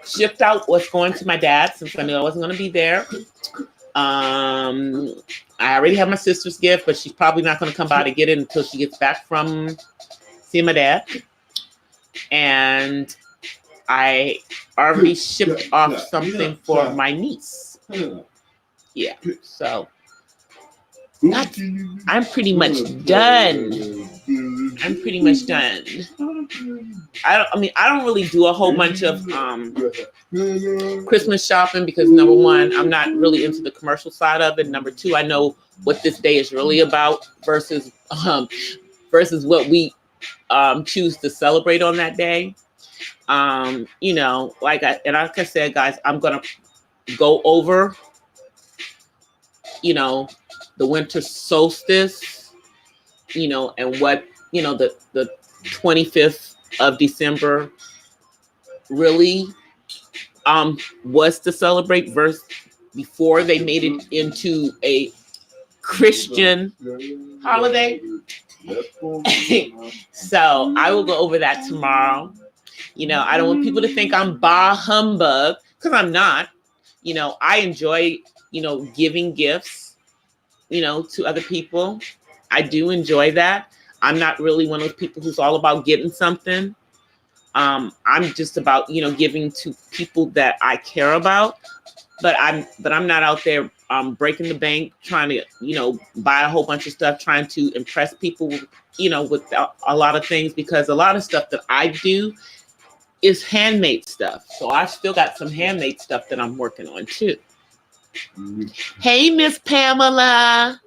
shipped out what's going to my dad since I knew I wasn't going to be there. I already have my sister's gift, but she's probably not going to come by to get it until she gets back from seeing my dad. And I already shipped off something for my niece. Yeah, so I'm pretty much done. I don't really do a whole bunch of Christmas shopping because number one, I'm not really into the commercial side of it. Number two, I know what this day is really about versus what we choose to celebrate on that day. Like I said, guys, I'm gonna go over, the winter solstice, and what, the 25th of December really was to celebrate versus before they made it into a Christian holiday. So I will go over that tomorrow. I don't want people to think I'm bah humbug, because I'm not. I enjoy, giving gifts, to other people. I do enjoy that. I'm not really one of those people who's all about getting something. I'm just about, giving to people that I care about. But I'm not out there breaking the bank, trying to, buy a whole bunch of stuff, trying to impress people, with a lot of things, because a lot of stuff that I do is handmade stuff. So I still got some handmade stuff that I'm working on too. Mm-hmm. Hey, Miss Pamela.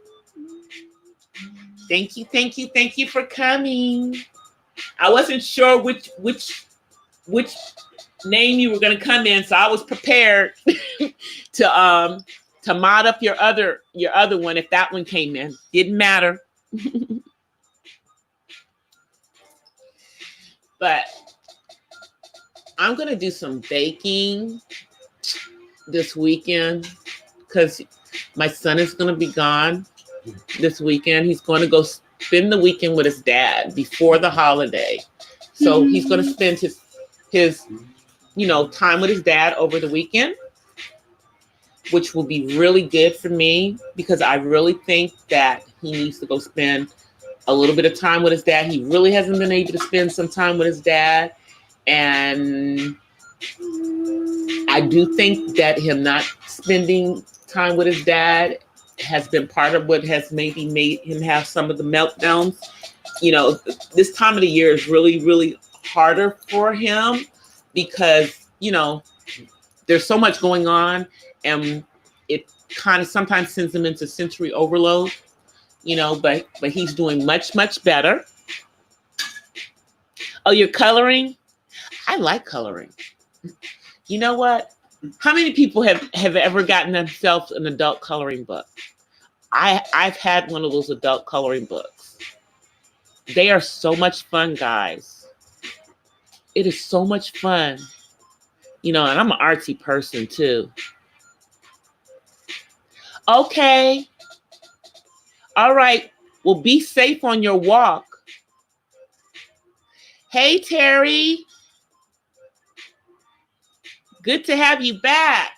Thank you for coming. I wasn't sure which name you were going to come in, so I was prepared to mod up your other one if that one came in. Didn't matter. But I'm going to do some baking this weekend because my son is going to be gone this weekend. He's going to go spend the weekend with his dad before the holiday. So he's going to spend his time with his dad over the weekend, which will be really good for me because I really think that he needs to go spend a little bit of time with his dad. He really hasn't been able to spend some time with his dad. And I do think that him not spending time with his dad has been part of what has maybe made him have some of the meltdowns. This time of the year is really, really harder for him because, there's so much going on and it kind of sometimes sends him into sensory overload, but he's doing much, much better. Oh, you're coloring? I like coloring. You know what? How many people have ever gotten themselves an adult coloring book? I've had one of those adult coloring books. They are so much fun, guys. It is so much fun. And I'm an artsy person too. Okay. All right. Well, be safe on your walk. Hey, Terry. Good to have you back.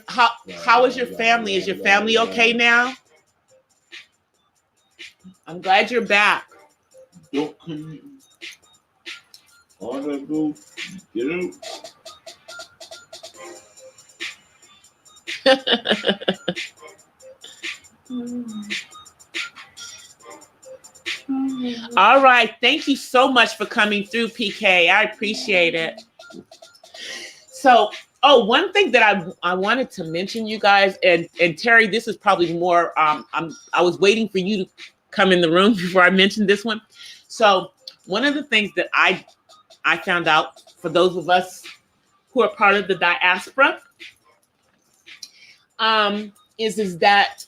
How is your family? Is your family okay now? I'm glad you're back. Don't come in. All that go, get out. All right. Thank you so much for coming through, PK. I appreciate it. So, one thing that I wanted to mention, you guys, and Terry, this is probably more, I was waiting for you to come in the room before I mentioned this one. So one of the things that I found out for those of us who are part of the diaspora is that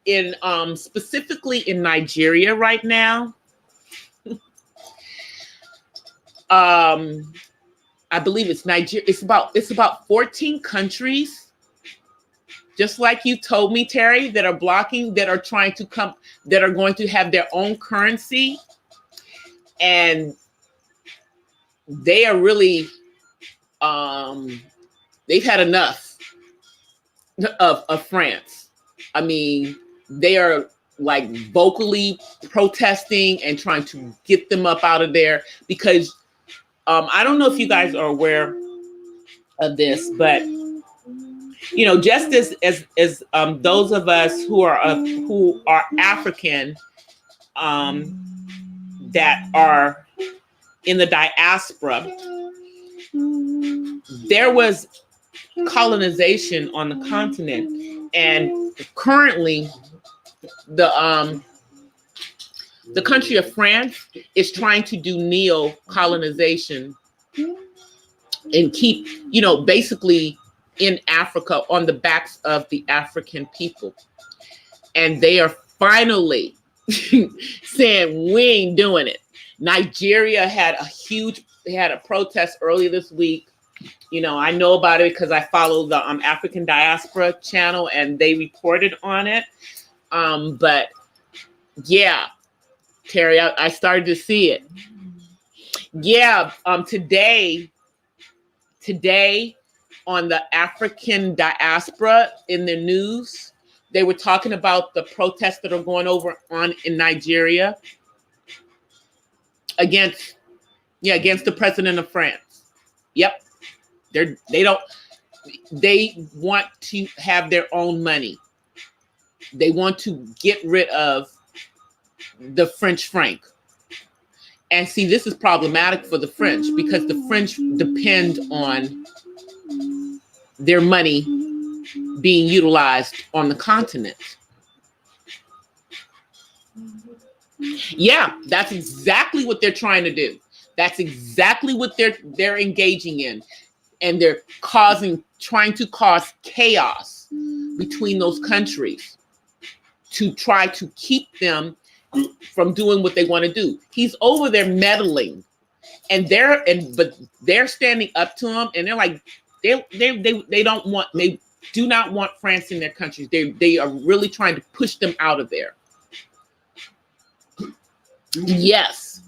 in specifically in Nigeria right now, I believe it's Nigeria. It's about 14 countries, just like you told me, Terry, that are blocking, that are trying to come, that are going to have their own currency, and they are really, they've had enough of France. I mean, they are like vocally protesting and trying to get them up out of there because I don't know if you guys are aware of this, but just as those of us who are African that are in the diaspora, there was colonization on the continent, and currently the country of France is trying to do neo-colonization and keep, basically in Africa on the backs of the African people. And they are finally saying, we ain't doing it. Nigeria had a protest earlier this week. I know about it because I follow the African Diaspora channel and they reported on it. But yeah, Terry, I started to see it. Yeah, today on the African Diaspora in the news, they were talking about the protests that are going on in Nigeria. against the president of France. Yep. They want to have their own money. They want to get rid of the French franc. And see, this is problematic for the French because the French depend on their money being utilized on the continent. Yeah, that's exactly what they're trying to do. That's exactly what they're engaging in. And they're trying to cause chaos between those countries to try to keep them from doing what they want to do. He's over there meddling, but they're standing up to him, and they're like, they do not want France in their countries. They are really trying to push them out of there. Yes.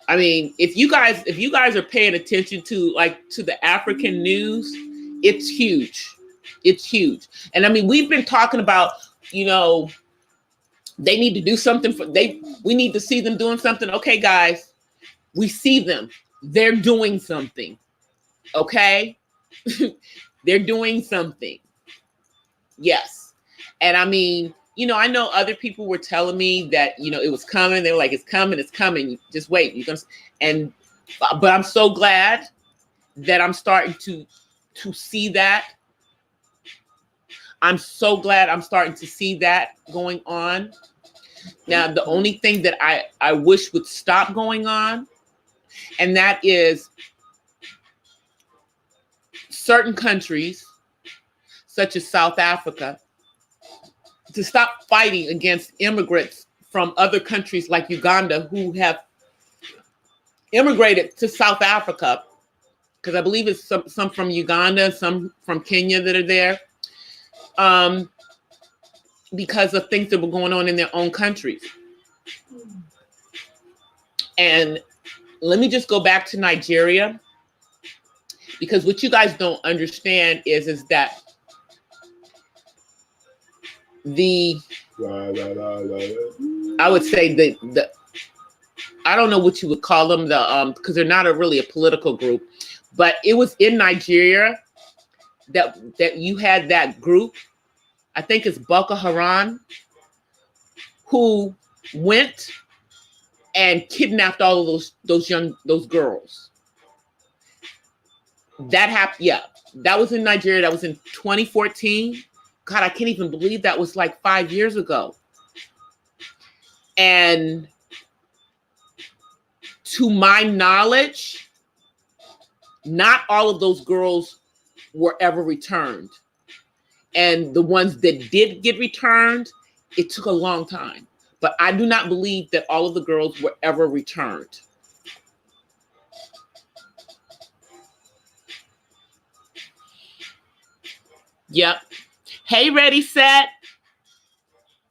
I mean, if you guys are paying attention to the African news, it's huge. It's huge. And I mean, we've been talking about, they need to do something we need to see them doing something. Okay, guys, we see them. They're doing something. Okay? They're doing something. Yes. And I mean, I know other people were telling me that, it was coming. They were like, it's coming. Just wait. But I'm so glad that I'm starting to see that. I'm so glad I'm starting to see that going on. Now, the only thing that I wish would stop going on, and that is certain countries, such as South Africa, to stop fighting against immigrants from other countries like Uganda who have immigrated to South Africa, because I believe it's some from Uganda, some from Kenya that are there, because of things that were going on in their own countries. And let me just go back to Nigeria, because what you guys don't understand is that I would say the I don't know what you would call them, because they're not really a political group, but it was in Nigeria that you had that group, I think it's Boko Haram, who went and kidnapped all of those girls. That happened. Yeah, that was in Nigeria. That was in 2014. God, I can't even believe that was like 5 years ago. And to my knowledge, not all of those girls were ever returned. And the ones that did get returned, it took a long time. But I do not believe that all of the girls were ever returned. Yep. Hey, ready, set.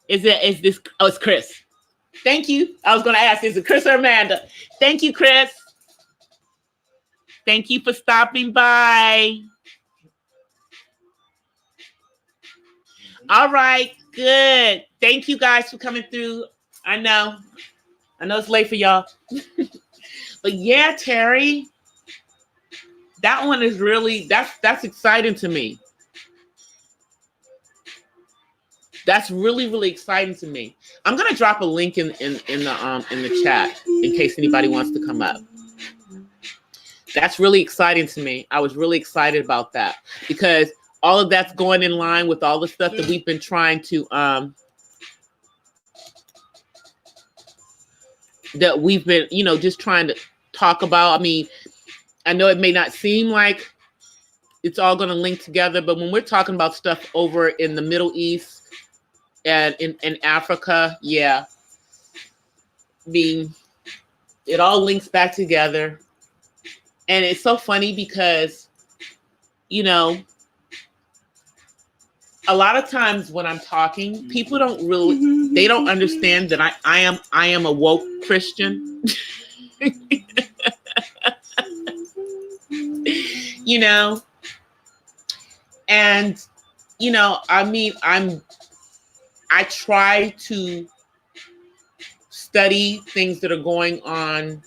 Is this? Oh, it's Chris. Thank you. I was going to ask, is it Chris or Amanda? Thank you, Chris. Thank you for stopping by. All right, good. Thank you guys for coming through. I know it's late for y'all. But yeah, Terry, that one is really, that's exciting to me. That's really, really exciting to me. I'm gonna drop a link in the chat in case anybody wants to come up. That's really exciting to me. I was really excited about that because all of that's going in line with all the stuff that we've been trying to just trying to talk about. I mean, I know it may not seem like it's all going to link together, but when we're talking about stuff over in the Middle East and in Africa, yeah, I mean, it all links back together. And it's so funny because, a lot of times when I'm talking, people don't really, they don't understand that I am a woke Christian. And, I mean, I try to study things that are going on,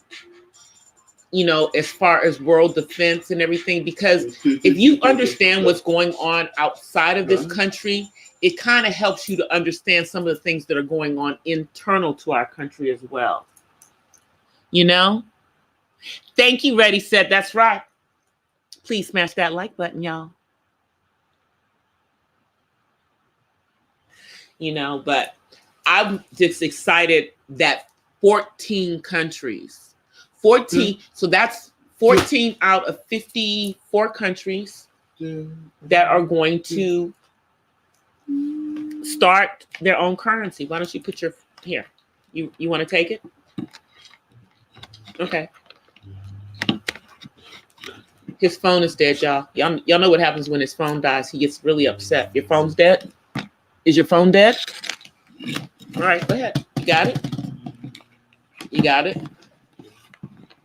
you know, as far as world defense and everything, because if you understand what's going on outside of this country, it kind of helps you to understand some of the things that are going on internal to our country as well. You know? Thank you, Ready, Set. That's right. Please smash that like button, y'all. You know, but I'm just excited that 14 countries, 14, so that's 14 out of 54 countries that are going to start their own currency. Why don't you put your, here, you want to take it? Okay. His phone is dead, y'all. Y'all know what happens when his phone dies. He gets really upset. Your phone's dead? Is your phone dead? All right, go ahead. You got it? You got it?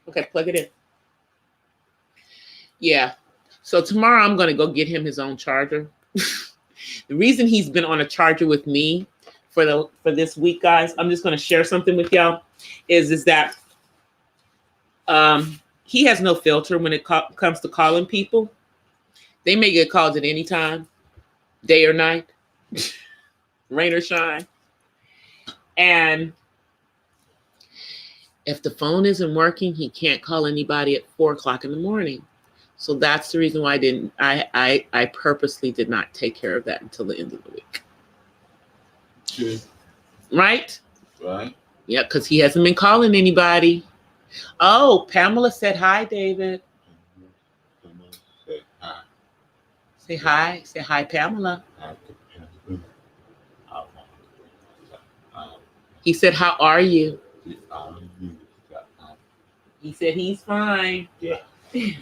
Okay, plug it in. Yeah. So tomorrow I'm going to go get him his own charger. The reason he's been on a charger with me for this week, guys, I'm just going to share something with y'all, is that he has no filter when it comes to calling people. They may get called at any time, day or night, rain or shine. And if the phone isn't working, he can't call anybody at 4 o'clock in the morning. So that's the reason why I purposely did not take care of that until the end of the week. Sure. Right? Right. Yeah, because he hasn't been calling anybody. Oh, Pamela said hi, David. Say hi. Say hi. Say hi, Pamela. He said, how are you? He said he's fine. Yeah. He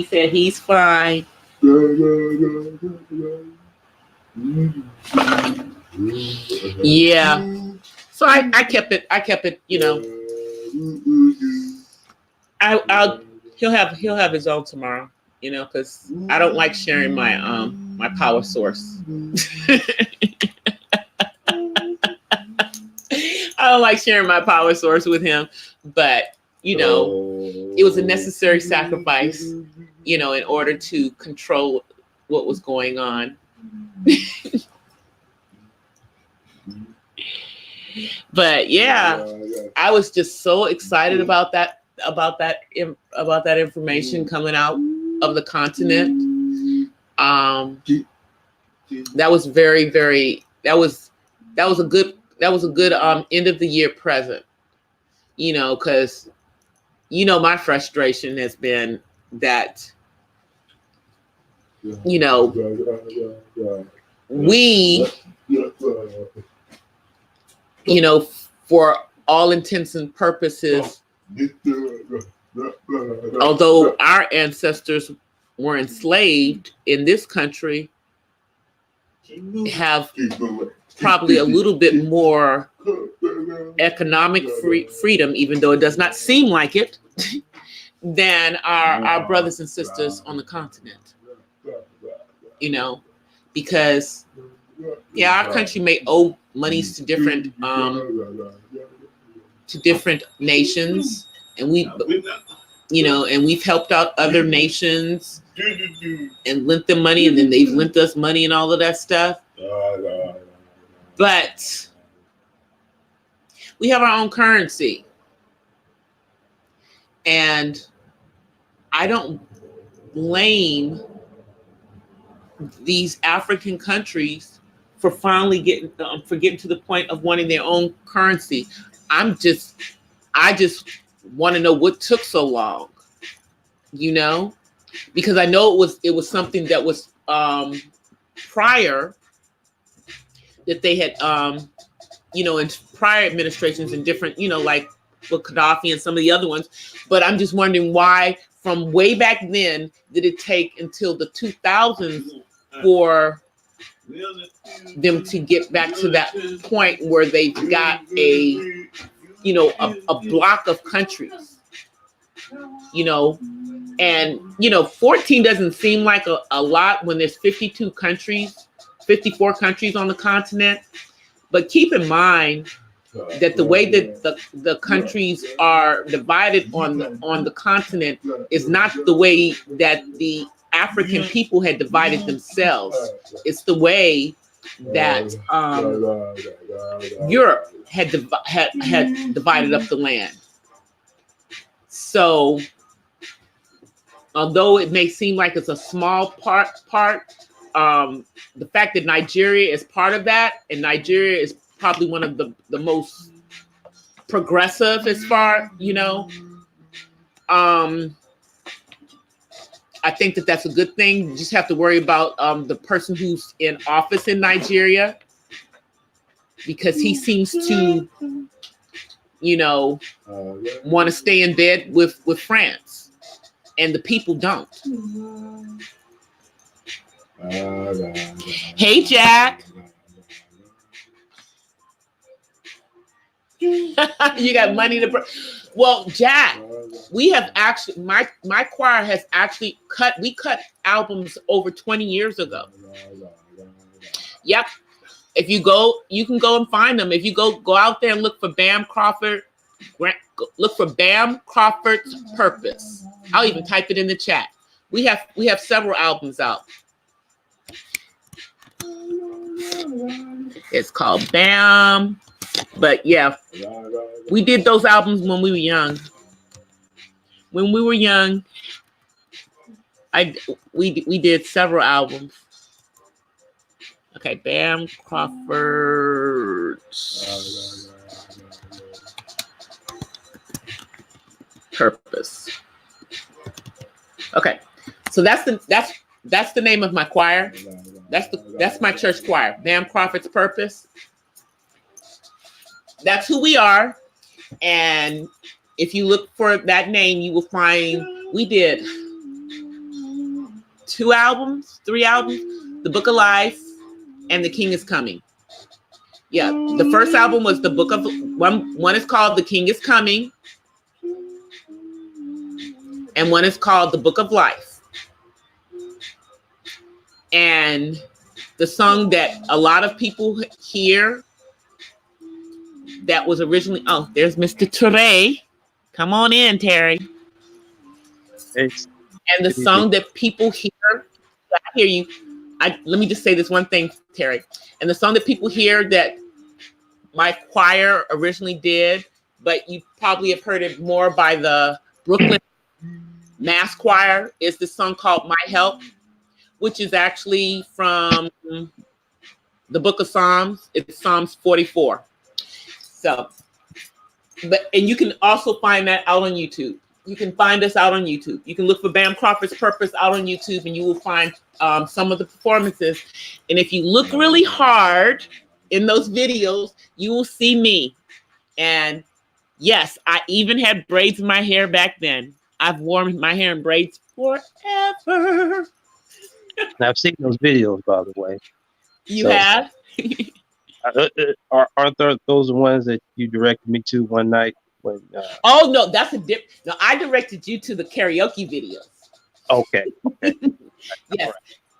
said he's fine. Yeah. So I kept it, you know. He'll have his own tomorrow, you know, because I don't like sharing my my power source. I don't like sharing my power source with him, but you know, it was a necessary sacrifice, you know, in order to control what was going on. But yeah, I was just so excited about that information coming out of the continent. That was very, very, that was a good end of the year present, you know, because, you know, my frustration has been that, you know, we, you know, for all intents and purposes, although our ancestors were enslaved in this country, have probably a little bit more economic freedom, even though it does not seem like it, than our brothers and sisters on the continent. You know, because yeah, our country may owe monies to different nations, and we, you know, and we've helped out other nations and lent them money, and then they've lent us money and all of that stuff. But we have our own currency, and I don't blame these African countries for finally getting to the point of wanting their own currency. I just want to know what took so long, you know, because I know it was something that was prior, that they had you know, in prior administrations and different, you know, like with Gaddafi and some of the other ones. But I'm just wondering why from way back then did it take until the 2000s for them to get back to that point where they've got a, you know, a block of countries, you know, and, you know, 14 doesn't seem like a lot when there's 52 countries. 54 countries on the continent. But keep in mind that the way that the countries are divided on the continent is not the way that the African people had divided themselves. It's the way that Europe had divided up the land. So although it may seem like it's a small part, the fact that Nigeria is part of that, and Nigeria is probably one of the most progressive as far, you know, I think that that's a good thing. You just have to worry about the person who's in office in Nigeria, because he seems to, you know, want to stay in bed with France, and the people don't. Hey, Jack. You got money to. Well, Jack, we have actually, my choir has actually we cut albums over 20 years ago. Yep. If you go, you can go and find them. If you go out there and look for Bam Crawford, look for Bam Crawford's Purpose. I'll even type it in the chat. We have several albums out. It's called Bam. But yeah, we did those albums when we were young. When we were young, we did several albums. Okay, Bam Crawford Purpose. Okay, so that's the name of my choir. That's my church choir. Bam Crawford's Purpose. That's who we are. And if you look for that name, you will find we did 3 albums, The Book of Life and The King is Coming. Yeah, the first album was the Book of one is called The King is Coming, and one is called The Book of Life. And the song that a lot of people hear that was originally, oh, there's Mr. Terry. Come on in, Terry. Thanks. And the song that people hear, I hear you. Let me just say this one thing, Terry. And the song that people hear that my choir originally did, but you probably have heard it more by the Brooklyn Mass Choir, is this song called My Help, which is actually from the book of Psalms. It's Psalms 44. So, and you can also find that out on YouTube. You can find us out on YouTube. You can look for Bam Crawford's Purpose out on YouTube, and you will find some of the performances. And if you look really hard in those videos, you will see me. And yes, I even had braids in my hair back then. I've worn my hair in braids forever. I've seen those videos, by the way. You have? Aren't those the ones that you directed me to one night? When, oh, no, that's a dip. No, I directed you to the karaoke videos. Okay. Yes.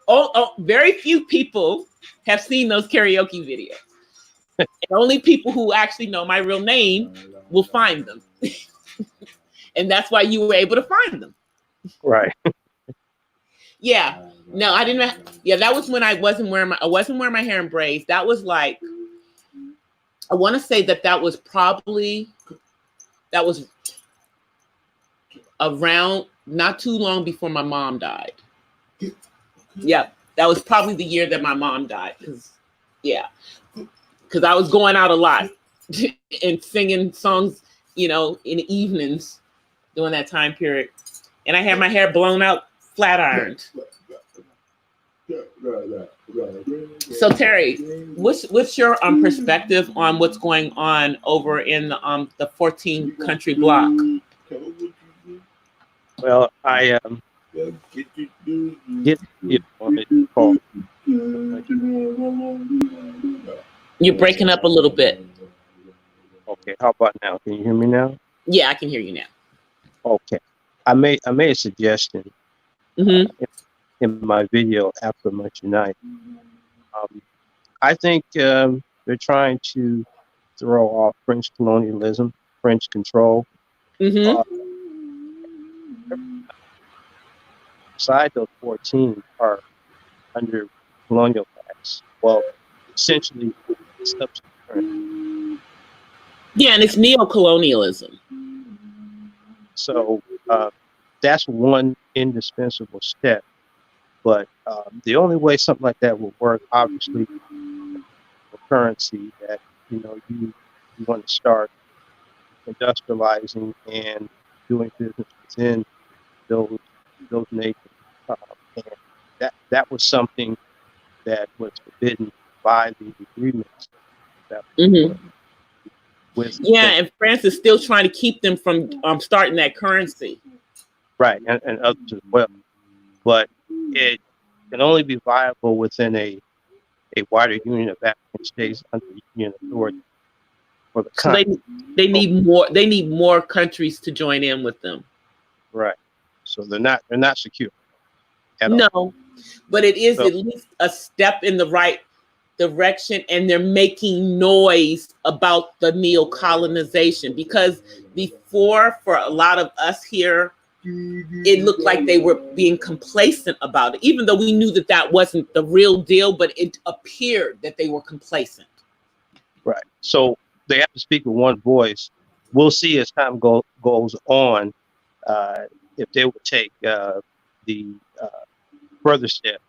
Oh, very few people have seen those karaoke videos. And only people who actually know my real name will find them. And that's why you were able to find them. Right. Yeah. No, I didn't. Yeah, that was when I wasn't wearing my hair in braids. That was like, I want to say that was around not too long before my mom died. Yeah, that was probably the year that my mom died. Because I was going out a lot and singing songs, in the evenings during that time period. And I had my hair blown out, flat ironed. So Terry, what's your perspective on what's going on over in the 14 country block? Well, I You're breaking up a little bit. Okay, how about now? Can you hear me now? Yeah, I can hear you now. Okay, I made a suggestion Mm-hmm. in my video After Much Night. I think they're trying to throw off French colonialism, French control. Mm-hmm. Uh, Beside those 14 are under colonial tax. Well, essentially, substitute currency. Yeah, and it's neo-colonialism. So that's one indispensable step. But the only way something like that will work, obviously, the currency that you want to start industrializing and doing business within those nations. Um, and that was something that was forbidden by the agreements that Mm-hmm. were with Yeah, French, and France is still trying to keep them from starting that currency. right, and others as well. But it can only be viable within a wider union of African states under union authority for the So continent. they need more. They need more countries to join in with them. Right. So they're not secure at all. No, but it is So at least a step in the right direction, and they're making noise about the neo-colonization, because before, for a lot of us here, it looked like they were being complacent about it, even though we knew that that wasn't the real deal, but it appeared that they were complacent. right. So they have to speak with one voice. We'll see as time goes on if they would take the further step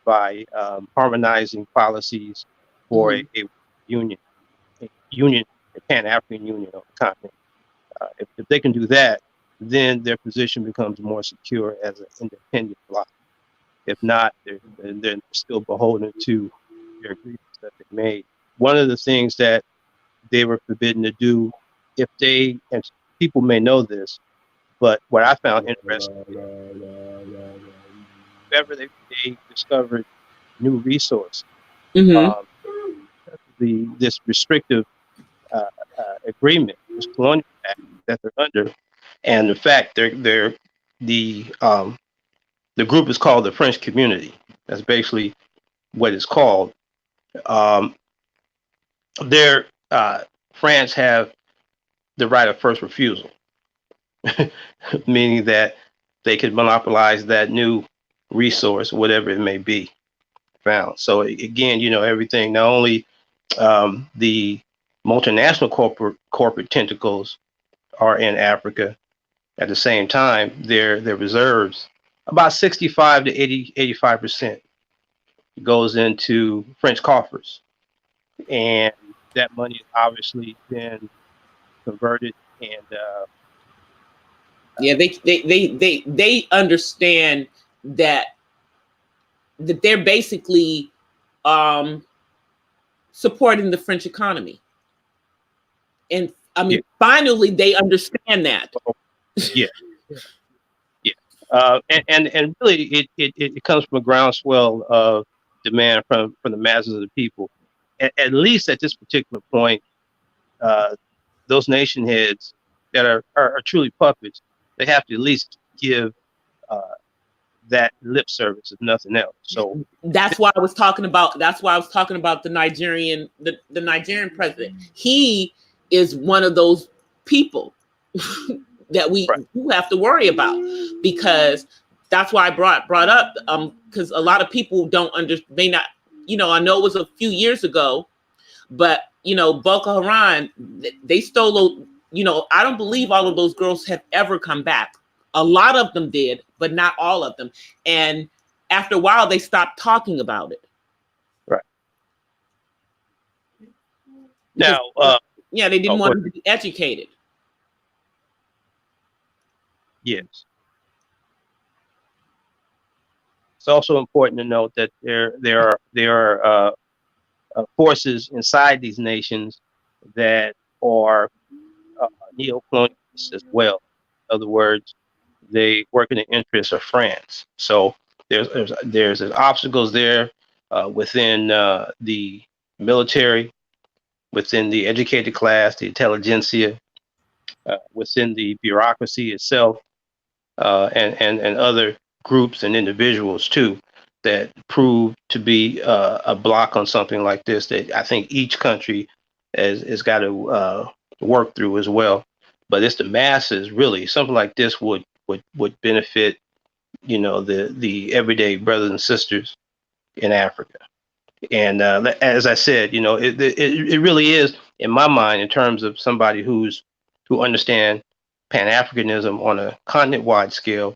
by harmonizing policies for a union, a Pan-African Union on the continent. If they can do that, then their position becomes more secure as an independent bloc. If not, they're still beholden to their agreements that they made. One of the things that they were forbidden to do, if they, and people may know this, but what I found interesting, if ever they discovered new resources, Mm-hmm. this restrictive agreement, this colonial act that they're under, and in fact, the group is called the French Community. That's basically what it's called. Um, there, France have the right of first refusal, meaning that they could monopolize that new resource, whatever it may be found. So again, everything. Not only the multinational corporate tentacles are in Africa. At the same time, their reserves, about 65 to 85% goes into French coffers, and that money has obviously been converted. And Yeah, they understand that they're basically um, supporting the French economy, and I mean, yeah, finally, they understand that. yeah, yeah, and really, it comes from a groundswell of demand from the masses of the people. At least at this particular point, uh, those nation heads that are truly puppets, they have to at least give uh, that lip service, if nothing else. So That's why I was talking about. That's why I was talking about the Nigerian president. He is one of those people that we right, have to worry about, because that's why I brought up, because a lot of people don't may not, I know it was a few years ago, but Boko Haram, they stole, I don't believe all of those girls have ever come back. A lot of them did, but not all of them. And after a while, they stopped talking about it. right. Because, Now, yeah, they didn't oh, want them to be educated. yes. It's also important to note that there are forces inside these nations that are neo-colonialists as well. In other words, they work in the interests of France. So there's obstacles there within the military, within the educated class, the intelligentsia, within the bureaucracy itself, and other groups and individuals too. that prove to be a block on something like this that I think each country has got to work through as well. But it's the masses, really. Something like this would benefit, the everyday brothers and sisters in Africa. And as I said, it really is, in my mind, in terms of somebody who understand Pan-Africanism on a continent-wide scale,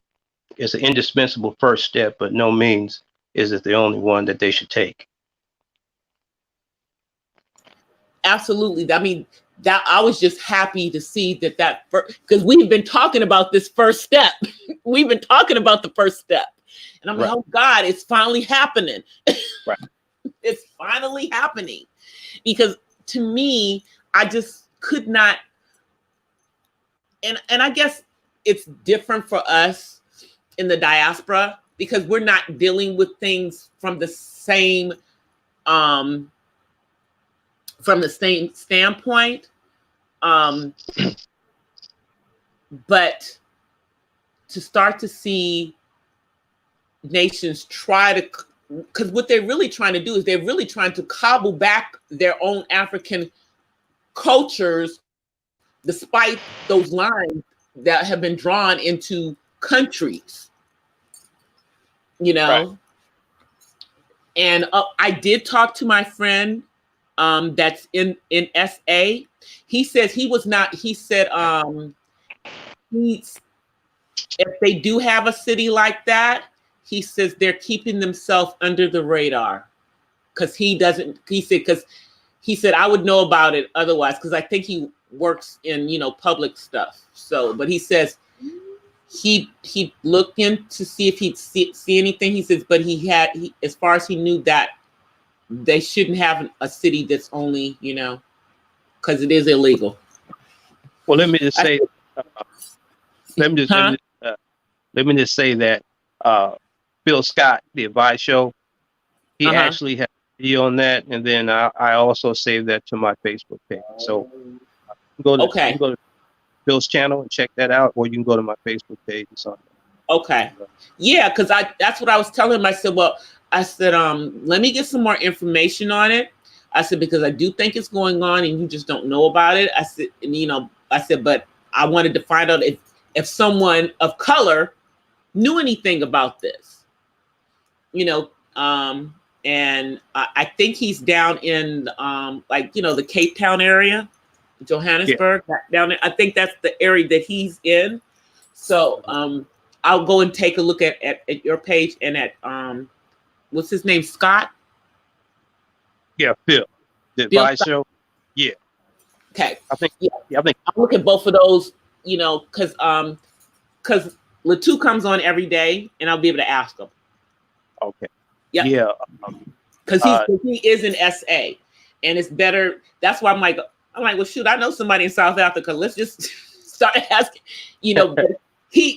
it's an indispensable first step, but no means is it the only one that they should take. Absolutely. I mean, that I was just happy to see that because we've been talking about this first step. We've been talking about the first step. And I'm like, oh God, it's finally happening. Right. It's finally happening. Because to me, I just could not, and I guess it's different for us in the diaspora because we're not dealing with things from the same standpoint. But to start to see nations try to, because what they're really trying to do is they're really trying to cobble back their own African cultures, despite those lines that have been drawn into countries, Right. And I did talk to my friend that's in SA. He says he was not, he said if they do have a city like that, he says they're keeping themselves under the radar because he said I would know about it otherwise because I think he works in public stuff. So, but he says he looked in to see if he'd see anything. He says, but he as far as he knew that they shouldn't have a city that's only because it is illegal. Well, let me just say, let me just say that Phil Scott, the Advice Show, he actually had a video on that, and then I also saved that to my Facebook page. So you can go to Phil's channel and check that out, or you can go to my Facebook page or something. Okay, yeah, because that's what I was telling him. I said, let me get some more information on it. I said because I do think it's going on, and you just don't know about it. I said, and but I wanted to find out if someone of color knew anything about this. And I think he's down in the Cape Town area, Johannesburg, down there. I think that's the area that he's in. So I'll go and take a look at your page and at what's his name, Scott? Yeah, Phil. The Advice Show. Yeah. Okay. I think I'll look at both of those, because Latu comes on every day and I'll be able to ask him. Okay. Yep. Yeah. Because he is in SA, and it's better. That's why I'm like, well, shoot, I know somebody in South Africa. Let's just start asking,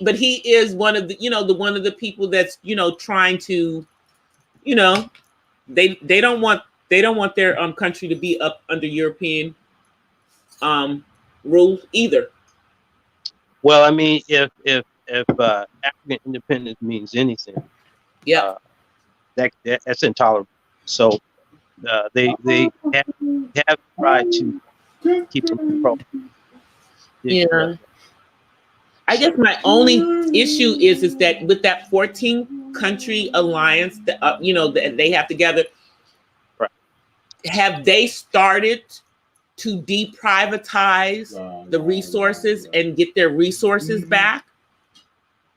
But he is one of the, one of the people that's, trying to, they don't want their country to be up under European rules either. Well, I mean, if African independence means anything, that's intolerable. So they have tried to keep them control. Yeah. I guess my only issue is that with that 14 country alliance that that they have together, right. Have they started to deprivatize the resources and get their resources back?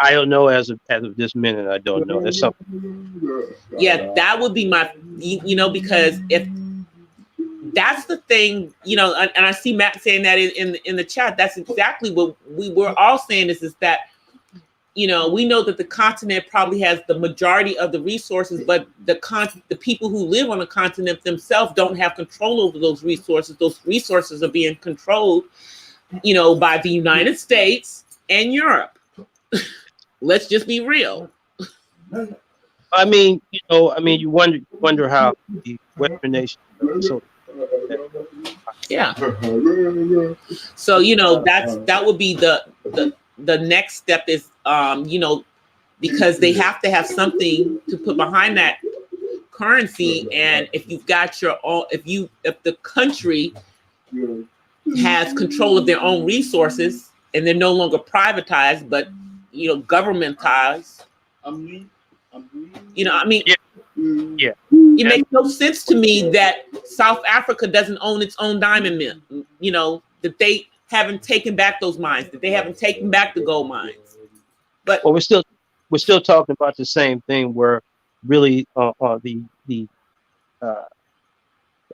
I don't know as of this minute. I don't know. That's something. Yeah, that would be my, because if that's the thing, and I see Matt saying that in the chat. That's exactly what we were all saying is that, we know that the continent probably has the majority of the resources, but the people who live on the continent themselves don't have control over those resources. Those resources are being controlled, by the United States and Europe. Let's just be real. I mean, you wonder how the Western nations. So, yeah. So that would be the next step is because they have to have something to put behind that currency. And if you've got your own, if the country has control of their own resources and they're no longer privatized, but governmentized, I mean, Yeah. it makes no sense to me that South Africa doesn't own its own diamond mint. That they haven't taken back those mines, that they haven't taken back the gold mines. But we're still talking about the same thing, where really the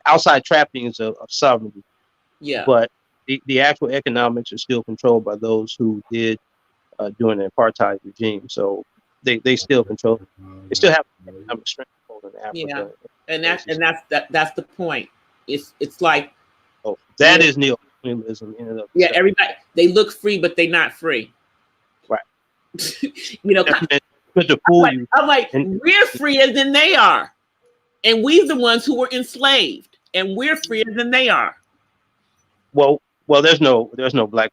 outside trappings of sovereignty. Yeah. But the actual economics are still controlled by those who did during the apartheid regime. So they still control. They still have economic strength in Africa. Yeah, that's the point. It's like, that is neoliberalism in and of itself. Yeah, everybody, they look free, but they're not free. Right. I'm like, we're freer than they are, and we're the ones who were enslaved, and we're freer than they are. Well, there's no black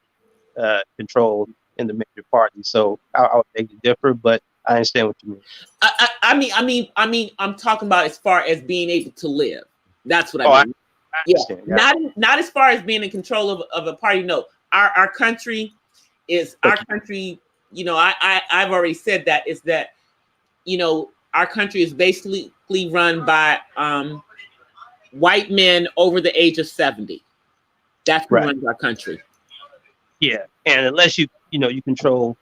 control in the major parties, so I would beg to differ, but I understand what you mean. I mean, I'm talking about as far as being able to live. That's what I mean. I understand. Yeah. Not as far as being in control of a party. No, our country is our country. I've already said that is that, our country is basically run by white men over the age of 70. That's who runs our country. Yeah, and unless you control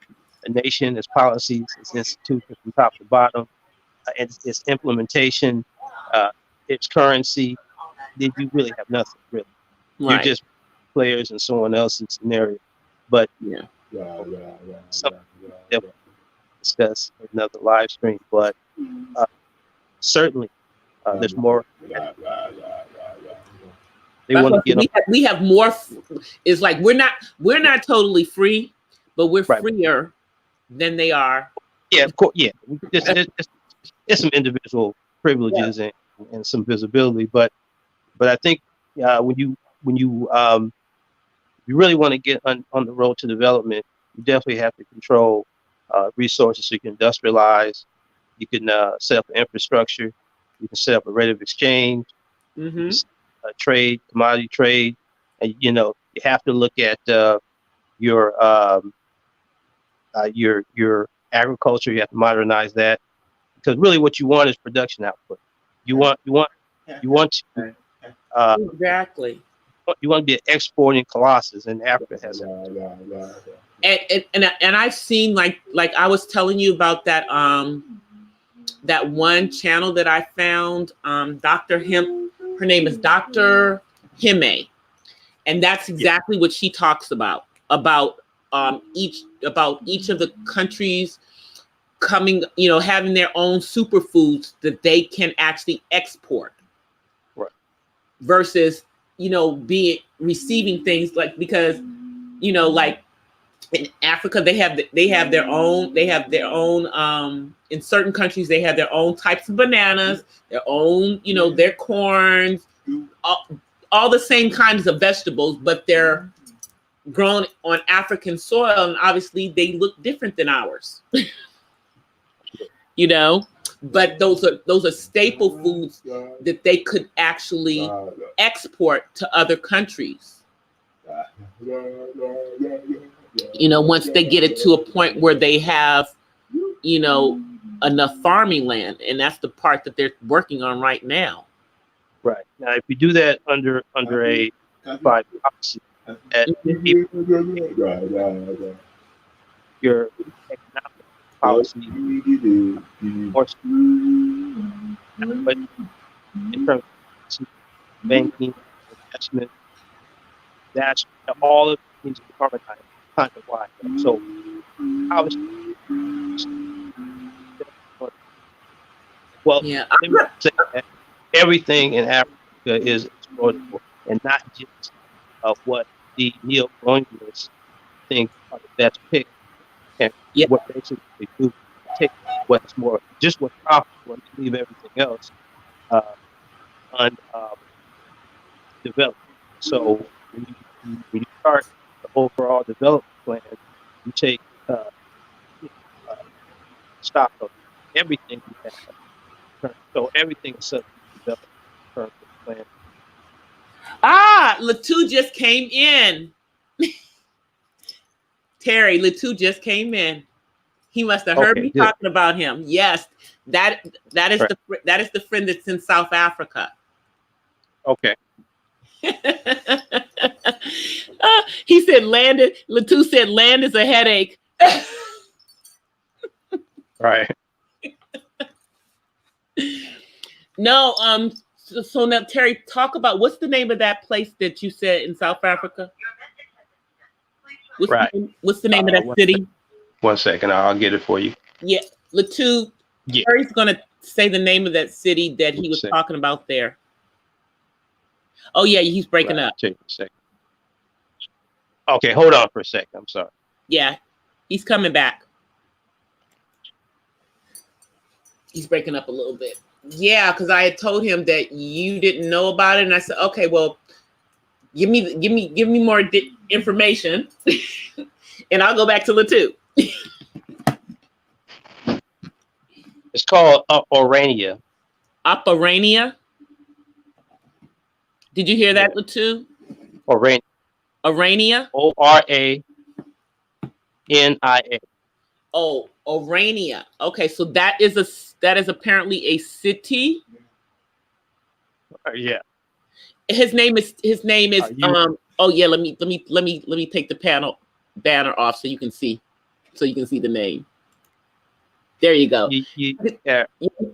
a nation, its policies, its institutions from top to bottom, its implementation, its currency, then you really have nothing, really. Right. You're just players in someone else's scenario. But something we'll discuss in another live stream. But certainly, there's more. They want to get. We have more. It's like we're not totally free, but we're freer than they are. Yeah, of course. Yeah, it's some individual privileges and some visibility, but I think when you really want to get on the road to development, you definitely have to control resources so you can industrialize. You can set up an infrastructure. You can set up a rate of exchange, trade, commodity trade, and you have to look at your agriculture. You have to modernize that, because really what you want is production output. You want to exactly. You want to be an exporting colossus, and Africa has that. And I've seen like I was telling you about that that one channel that I found, Dr. Him. Her name is Dr. Hime, and that's exactly what she talks about each of the countries coming, having their own superfoods that they can actually export, versus receiving things because like in Africa they have their own in certain countries they have their own types of bananas, their own their corns, all the same kinds of vegetables, but they're grown on African soil, and obviously they look different than ours. But those are staple foods that they could actually export to other countries. Once they get it to a point where they have, enough farming land, and that's the part that they're working on right now. Right. Now, if you do that under a by policy, your economic policy, but in terms of banking, investment, that's all of the things are harmonized content-wide. So, obviously, let me say that everything in Africa is exploitable, and not just what the neo-colonialists think are the best pick, and what basically they do, take what's profitable and leave everything else undeveloped. So when you start the overall development plan, you take stock of everything we have. So everything is subject to development in terms of plan. Latu just came in. Terry, Latu just came in. He must have heard me good. talking about him. Yes, that is Right. that is the friend that's in South Africa. Okay. He said Latu said land is a headache. Right. No, so now Terry, talk about what's the name of that place that you said in South Africa? What's the name of that city? 1 second, I'll get it for you. Yeah, Latu. Yeah. Terry's gonna say the name of that city that he was talking about there. Oh yeah, he's breaking up. Take a second. Okay, hold on for a second. I'm sorry. Yeah, he's coming back. He's breaking up a little bit. Yeah, because I had told him that you didn't know about it, and I said, okay, well, give me more information, and I'll go back to Latu. It's called Orania. Operania. Did you hear that, Latu? Orania. Orania. Orania. Oh, Orania. Okay, so that is apparently a city. Yeah. His name is oh yeah, let me take the banner off so you can see the name. There you go. Yeah.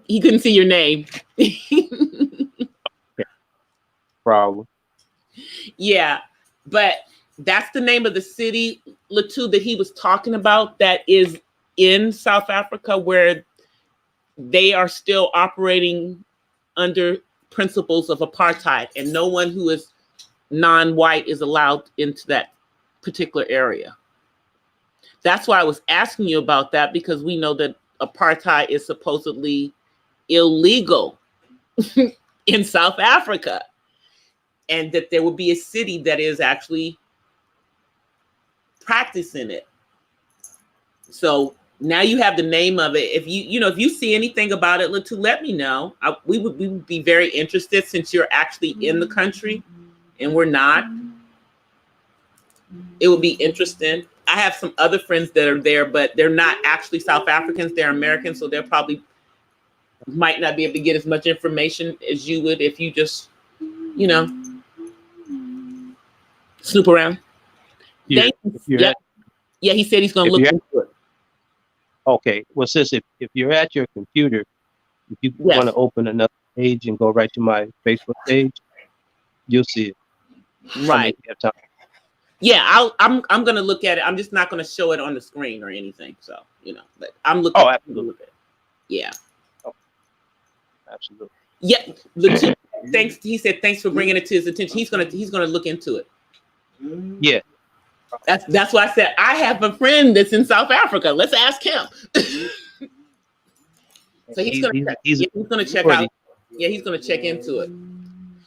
He couldn't see your name. Problem. Yeah, but that's the name of the city, Latu, that he was talking about, that is in South Africa, where they are still operating under principles of apartheid, and no one who is non-white is allowed into that particular area. That's why I was asking you about that, because we know that apartheid is supposedly illegal in South Africa, and that there will be a city that is actually practicing it. So now you have the name of it. If if you see anything about it, let me know. We would be very interested, since you're actually in the country and we're not. It would be interesting. I have some other friends that are there, but they're not actually South Africans. They're Americans, so they're probably might not be able to get as much information as you would if you just, snoop around. Yeah, he said he's going to look into it. Okay. Well, sis, if you're at your computer, if you want to open another page and go right to my Facebook page, you'll see it. Right. Yeah, I'm going to look at it. I'm just not going to show it on the screen or anything. So, but I'm looking. Oh, absolutely. Yeah. Oh, absolutely. Yeah. Thanks. He said, thanks for bringing it to his attention. He's going to look into it. Yeah. That's why I said I have a friend that's in South Africa. Let's ask him. So he's going to check out. Yeah, he's going to check into it.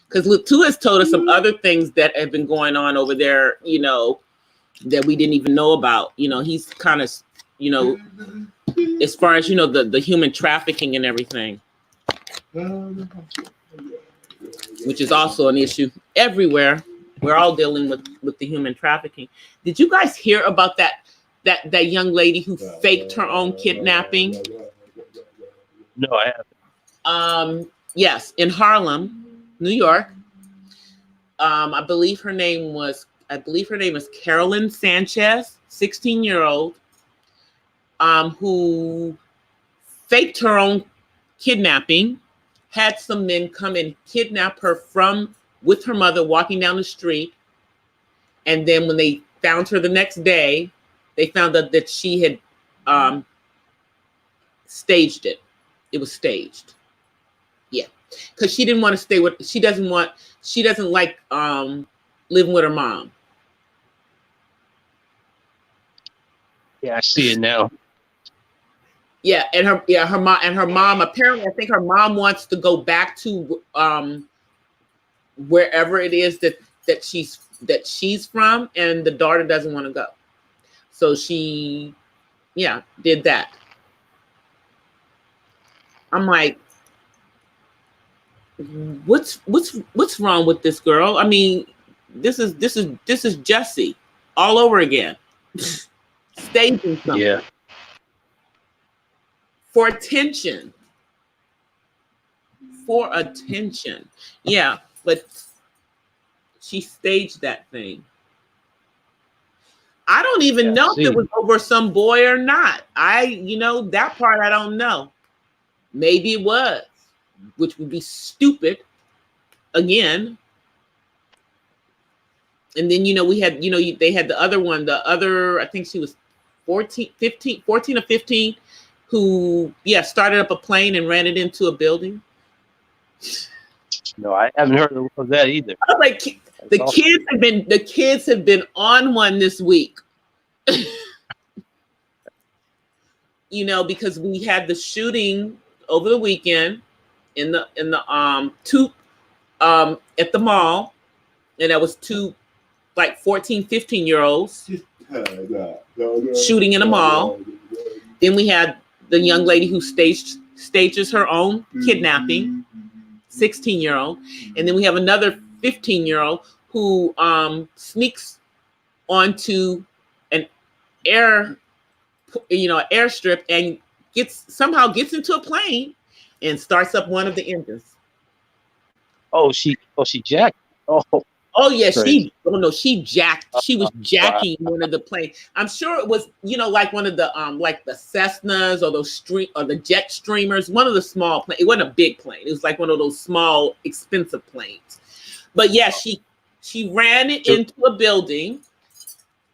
Because Latu has told us some other things that have been going on over there, that we didn't even know about. He's kind of, as far as, the human trafficking and everything, which is also an issue everywhere. We're all dealing with the human trafficking. Did you guys hear about that young lady who faked her own kidnapping? No, I haven't. Yes, in Harlem, New York. I believe her name was Carolyn Sanchez, 16-year-old, who faked her own kidnapping, had some men come and kidnap her with her mother walking down the street. And then when they found her the next day, they found out that she had staged it. It was staged. Yeah. Because she didn't want to stay she doesn't like living with her mom. Yeah, I see it now. Yeah, and her mom apparently, I think her mom wants to go back to wherever it is that she's from, and the daughter doesn't want to go. So she did that. I'm like, what's wrong with this girl? I mean, this is Jesse all over again. Staging something Yeah. for attention. For attention. Yeah, but she staged that thing. I don't even know if it was over some boy or not. That part I don't know. Maybe it was, which would be stupid again. And then, we had, they had the other one, I think she was 14 or 15, who, started up a plane and ran it into a building. No, I haven't heard of that either. I was like, the kids have been on one this week. Because we had the shooting over the weekend at the mall, and that was two like 14, 15-year-olds shooting in a mall. Then we had the young lady who stages her own kidnapping, 16-year-old, and then we have another 15-year-old who sneaks onto an airstrip and somehow gets into a plane and starts up one of the engines. She jacked. Oh yeah, she was jacking one of the planes. I'm sure it was, like one of the like the Cessnas or the jet streamers, one of the small planes. It wasn't a big plane. It was like one of those small, expensive planes. But yeah, she ran it into a building.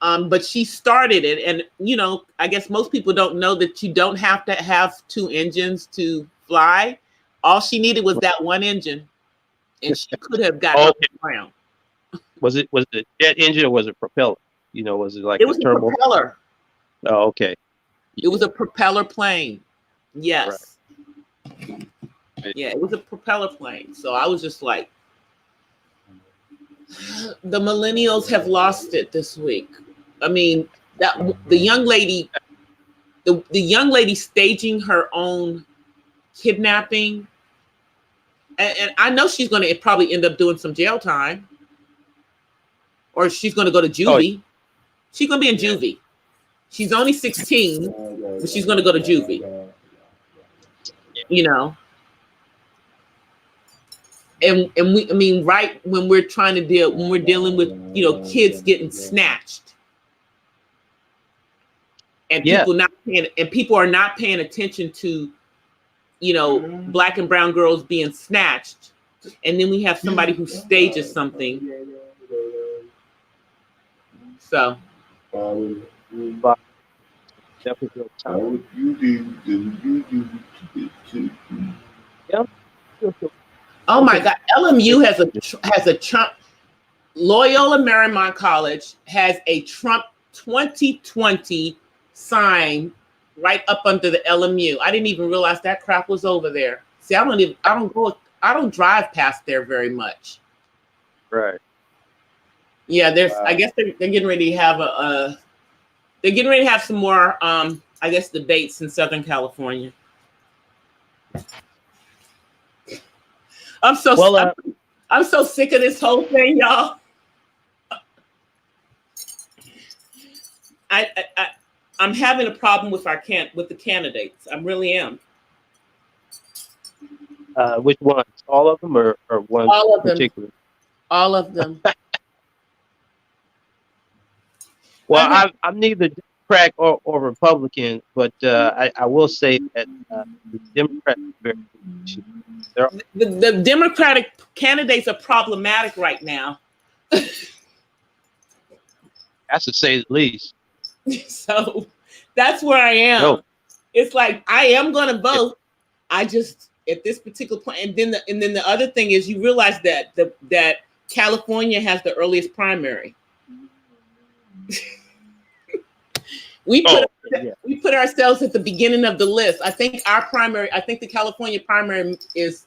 But she started it, and I guess most people don't know that you don't have to have two engines to fly. All she needed was that one engine, and she could have gotten off the ground. Was it jet engine or was it propeller? Was it like it was a propeller? Oh, okay. It was a propeller plane. Yes. Right. Yeah, it was a propeller plane. So I was just like, the millennials have lost it this week. I mean, the young lady staging her own kidnapping, and I know she's going to probably end up doing some jail time, or she's going to go to juvie. She's going to be in juvie. She's only 16, but she's going to go to juvie. And right when we're dealing with kids getting snatched. And people are not paying attention to, Black and brown girls being snatched. And then we have somebody who stages something. So. Oh my God. LMU has a Trump. Loyola Marymount College has a Trump 2020 sign right up under the LMU. I didn't even realize that crap was over there. See, I don't drive past there very much. Right. Yeah, I guess they're getting ready to have they're getting ready to have some more I guess debates in Southern California. I'm so sick of this whole thing, y'all. I'm having a problem with the candidates. I really am. Which ones? All of them, or one all of particular? Them. All of them. Well, I'm neither Democrat or Republican, but I will say that the Democrats are very. The Democratic candidates are problematic right now. That's to say the least. So that's where I am. No. It's like I am going to vote. I just at this particular point, and then the other thing is you realize that that California has the earliest primary. We put ourselves at the beginning of the list. I think the California primary is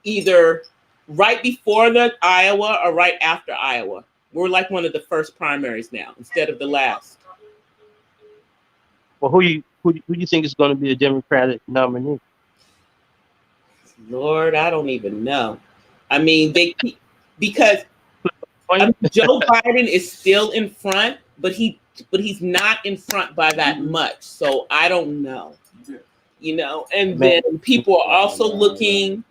either right before the Iowa or right after Iowa. We're like one of the first primaries now instead of the last. Well, who do you think is going to be a Democratic nominee? Lord, I don't even know. I mean, because Joe Biden is still in front, but he's not in front by that much. So I don't know. You know, and then people are also looking,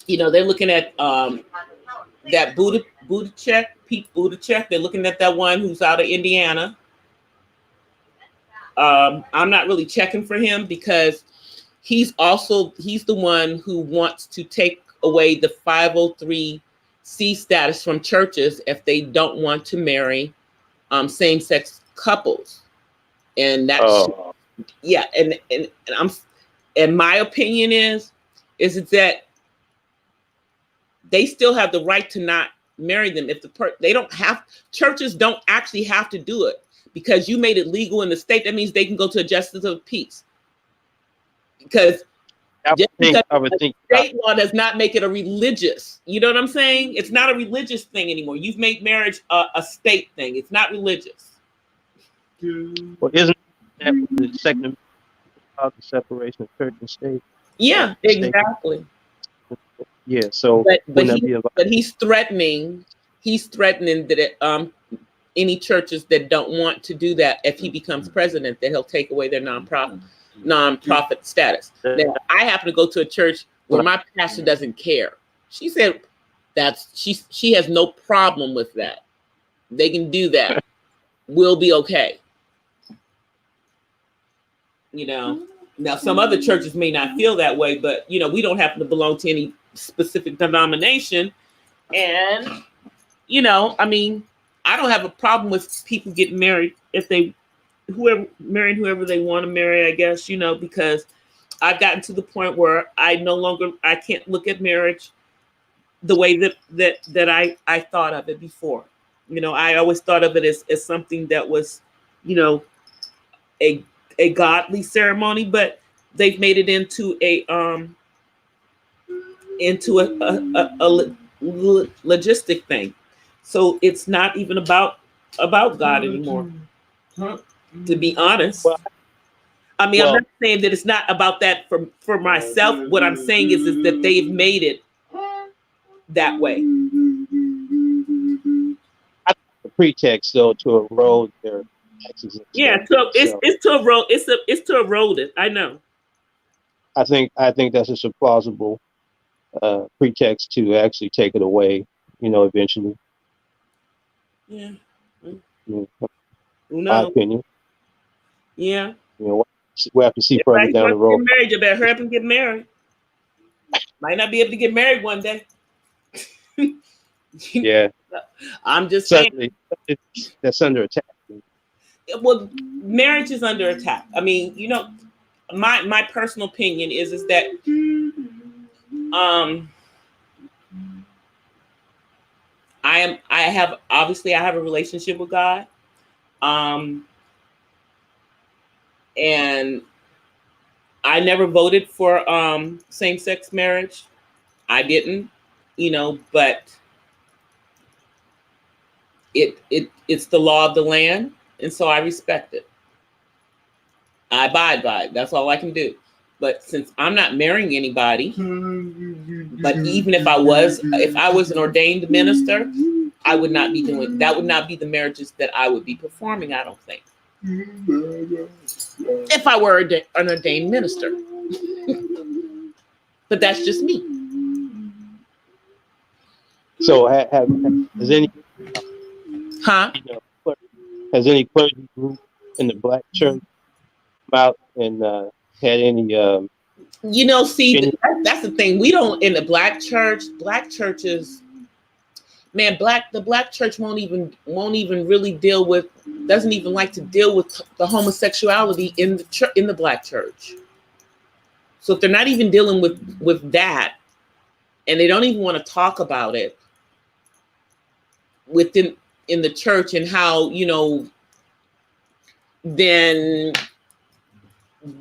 you know, they're looking at that Buttigieg, Pete Buttigieg. They're looking at that one who's out of Indiana. I'm not really checking for him because he's the one who wants to take away the 503c status from churches if they don't want to marry same-sex couples. And that's yeah, and my opinion is that they still have the right to not marry them if they don't have, churches don't actually have to do it because you made it legal in the state. That means they can go to a justice of peace, because state law does not make it a religious. You know what I'm saying? It's not a religious thing anymore. You've made marriage a state thing. It's not religious. Well, isn't that the Second Amendment about the separation of church and state? Yeah, exactly. Yeah, so but he's threatening that any churches that don't want to do that, if he becomes president, that he'll take away their nonprofit status. Now, I happen to go to a church where my pastor doesn't care. She said she has no problem with that. They can do that. We'll be okay. You know, now some other churches may not feel that way, but you know, we don't happen to belong to any specific denomination. And, you know, I mean, I don't have a problem with people getting married if marrying whoever they want to marry, I guess, you know, because I've gotten to the point where I can't look at marriage the way that I thought of it before. You know, I always thought of it as something that was, you know, a godly ceremony, but they've made it into a logistic thing. So it's not even about God anymore, to be honest. I mean, I'm not saying that it's not about that for myself. What I'm saying is that they've made it that way. I think the pretext, though, to erode their taxes. Yeah, so it's to erode it. I know. I think that's just a plausible pretext to actually take it away, you know, eventually. Yeah. My opinion. Yeah. You know, we'll have to see further down the road. Married, you better hurry up and get married. Might not be able to get married one day. Yeah. I'm just saying. That's under attack. Well, marriage is under attack. I mean, you know, my personal opinion is that I have a relationship with God. And I never voted for same-sex marriage. I didn't, you know, but it's the law of the land, and so I respect it. I abide by it. That's all I can do. But since I'm not marrying anybody, but even if I was an ordained minister, I would not be doing that. Would not be the marriages that I would be performing, I don't think. If I were an ordained minister. But that's just me. So has any has any clergy group in the Black church come out and had any you know, see, that's the thing. We don't, in the Black churches, man, the Black church won't even really doesn't even like to deal with the homosexuality in the Black church. So if they're not even dealing with that, and they don't even want to talk about it in the church, and how, you know, then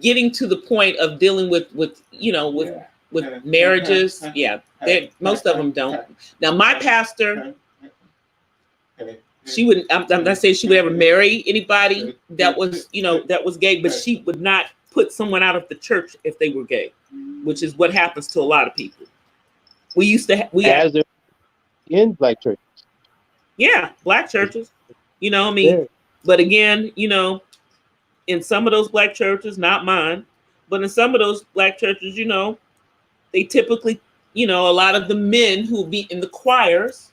getting to the point of dealing with marriages, most of them don't. Now, my pastor, she wouldn't. I'm not saying she would ever marry anybody that was, you know, that was gay, but she would not put someone out of the church if they were gay, which is what happens to a lot of people. We used to As they're in black church. yeah, black churches, you know, I mean, Yeah. but again, you know, in some of those black churches, not mine, but in some of those black churches, you know, they typically, you know, a lot of the men who be in the choirs,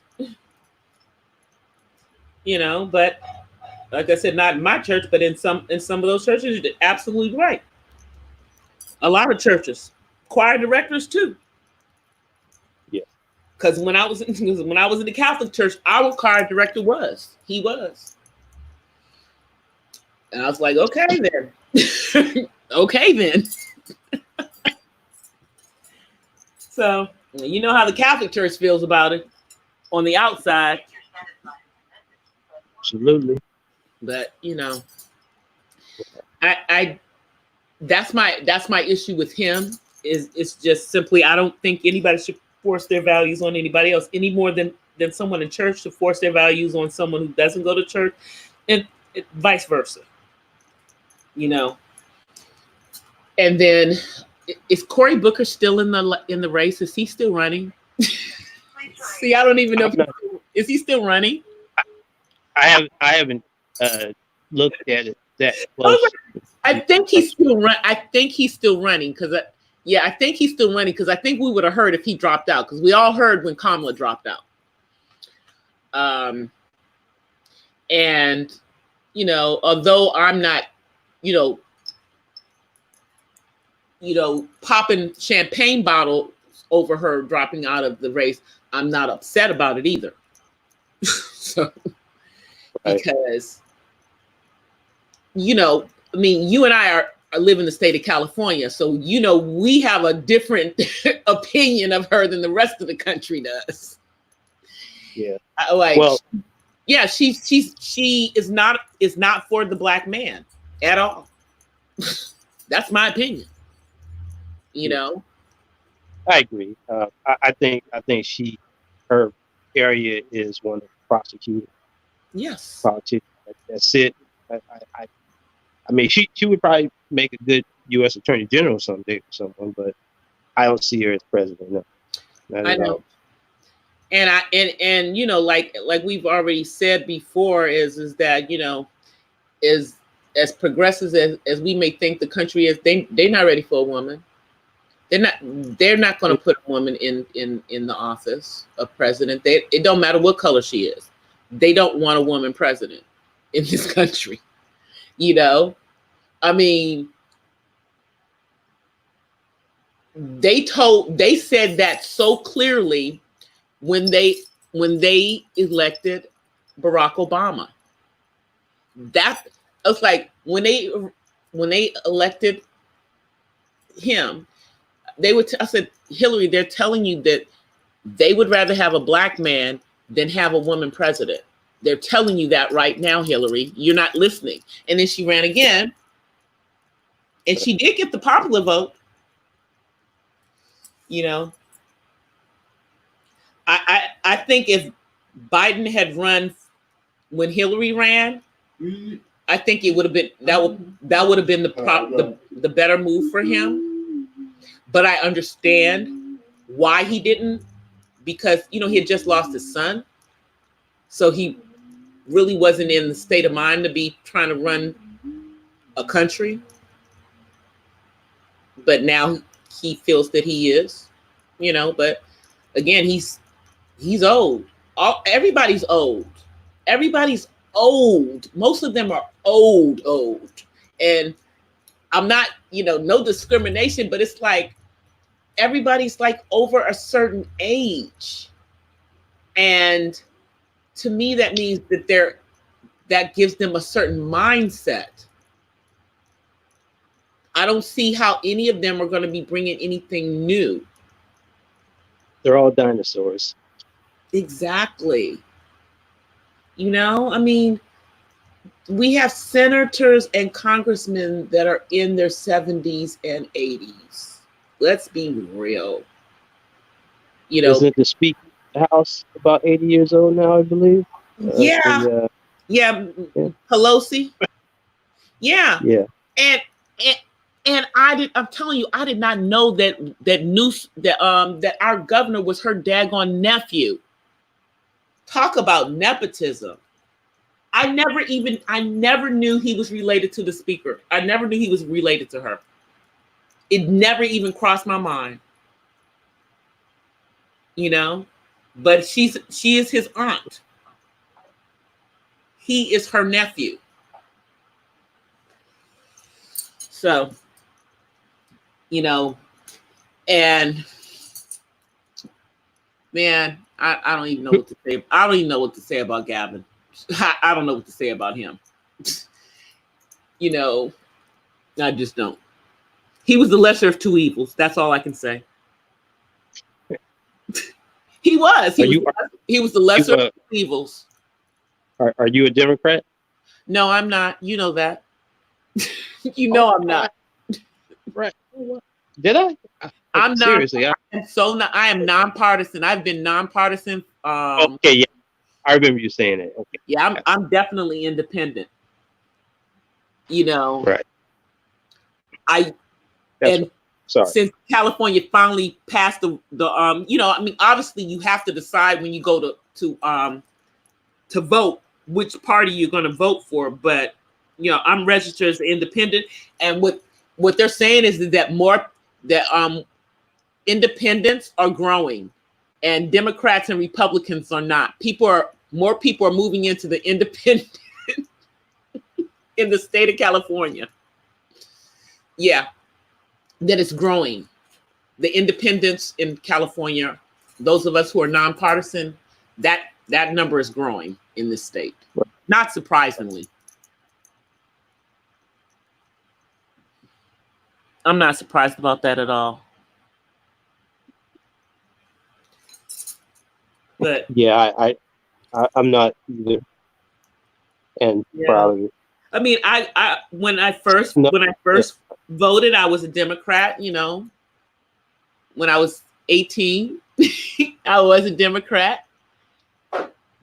you know, but like I said, not in my church, but in some of those churches, you're absolutely right. A lot of churches, choir directors too. Yeah. Because when I was in the Catholic church, our choir director was. And I was like, okay then. Okay then. So you know how the Catholic church feels about it on the outside. Absolutely. But you know, I that's my issue with him is it's just simply I don't think anybody should force their values on anybody else any more than someone in church to force their values on someone who doesn't go to church, and vice versa. You know. And then is Cory Booker still in the race? Is he still running? See, I don't even know is he still running? I haven't looked at it that close. I think he's still running because I think he's still running because I think we would have heard if he dropped out because we all heard when Kamala dropped out. And you know, although I'm not, you know, popping champagne bottles over her dropping out of the race, I'm not upset about it either. So, right. Because, you know, I mean, you and I live in the state of California, so you know we have a different opinion of her than the rest of the country does. Yeah. Yeah, she is not for the black man at all. That's my opinion. You know. I agree. I think her area is one of prosecutors. Yes. Politicians. That's it. I mean, she would probably make a good U.S. Attorney General someday for someone, but I don't see her as president. No, I know. And you know, like we've already said before, is that, you know, is as progressive as we may think the country is, they're not ready for a woman. They're not going to put a woman in the office of president. It don't matter what color she is. They don't want a woman president in this country. You know, I mean, they said that so clearly when they elected Barack Obama. That was like when they elected him, I said, Hillary, they're telling you that they would rather have a black man than have a woman president. They're telling you that right now, Hillary. You're not listening. And then she ran again. And she did get the popular vote. You know, I think if Biden had run when Hillary ran, I think it would have been that would have been the better move for him. But I understand why he didn't, because, you know, he had just lost his son. So he really wasn't in the state of mind to be trying to run a country. But now he feels that he is, you know, but again, he's old. Everybody's old. Everybody's old. Most of them are old. And I'm not, you know, no discrimination, but it's like everybody's like over a certain age. And to me, that means that that gives them a certain mindset. I don't see how any of them are going to be bringing anything new. They're all dinosaurs. Exactly. You know, I mean, we have senators and congressmen that are in their 70s and 80s. Let's be real. You know, isn't the Speaker of the House about 80 years old now, I believe? Yeah. Pelosi. Yeah. Yeah. And And I'm telling you, I did not know that our governor was her daggone nephew. Talk about nepotism. I never knew he was related to the speaker. I never knew he was related to her. It never even crossed my mind. You know, but she is his aunt. He is her nephew. So, you know, and man, I don't even know what to say. I don't even know what to say about Gavin. I don't know what to say about him. You know, I just don't. He was the lesser of two evils. That's all I can say. He was. He was the lesser of two evils. Are you a Democrat? No, I'm not. You know that. You know I'm not. Right. Did I? I'm seriously. Not, I am nonpartisan. I've been nonpartisan. Okay, yeah, I remember you saying it. Okay. Yeah, I'm definitely independent. You know, right. Since California finally passed the you know, I mean, obviously you have to decide when you go to vote which party you're going to vote for, but you know, I'm registered as an independent, and what they're saying is that independents are growing and Democrats and Republicans are not. More people are moving into the independent in the state of California. Yeah, that it's growing. The independents in California, those of us who are nonpartisan, that number is growing in this state. Not surprisingly. I'm not surprised about that at all. But yeah, I'm not either. And yeah. probably. I mean, when I first voted, I was a Democrat. You know, when I was 18, I was a Democrat.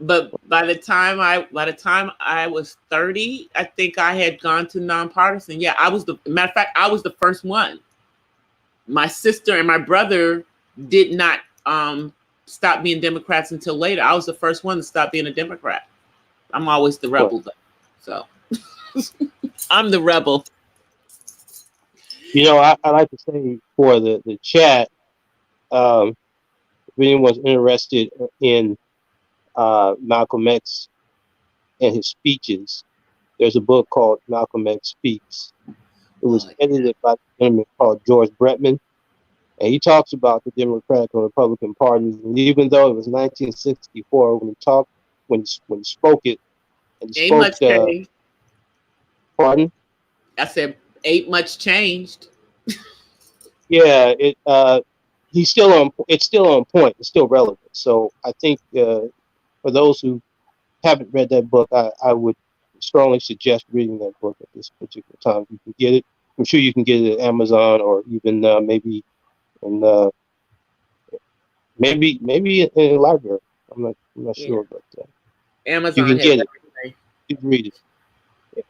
But by the time I was 30, I think I had gone to nonpartisan. Yeah, matter of fact, I was the first one. My sister and my brother did not stop being Democrats until later. I was the first one to stop being a Democrat. I'm always the rebel, though. So I'm the rebel. You know, I like to say for the chat, if anyone's interested in Malcolm X and his speeches, there's a book called Malcolm X Speaks. It was edited by a gentleman called George Bretman, and he talks about the Democratic and Republican parties. And even though it was 1964 when he spoke it, and he Ain't much changed. Pardon? I said, ain't much changed. Yeah, it's still on point. It's still relevant. So I think for those who haven't read that book, I would strongly suggest reading that book at this particular time. You can get it. I'm sure you can get it at Amazon or even maybe in a library. I'm not sure, but Amazon you can get everything. It. You can read it.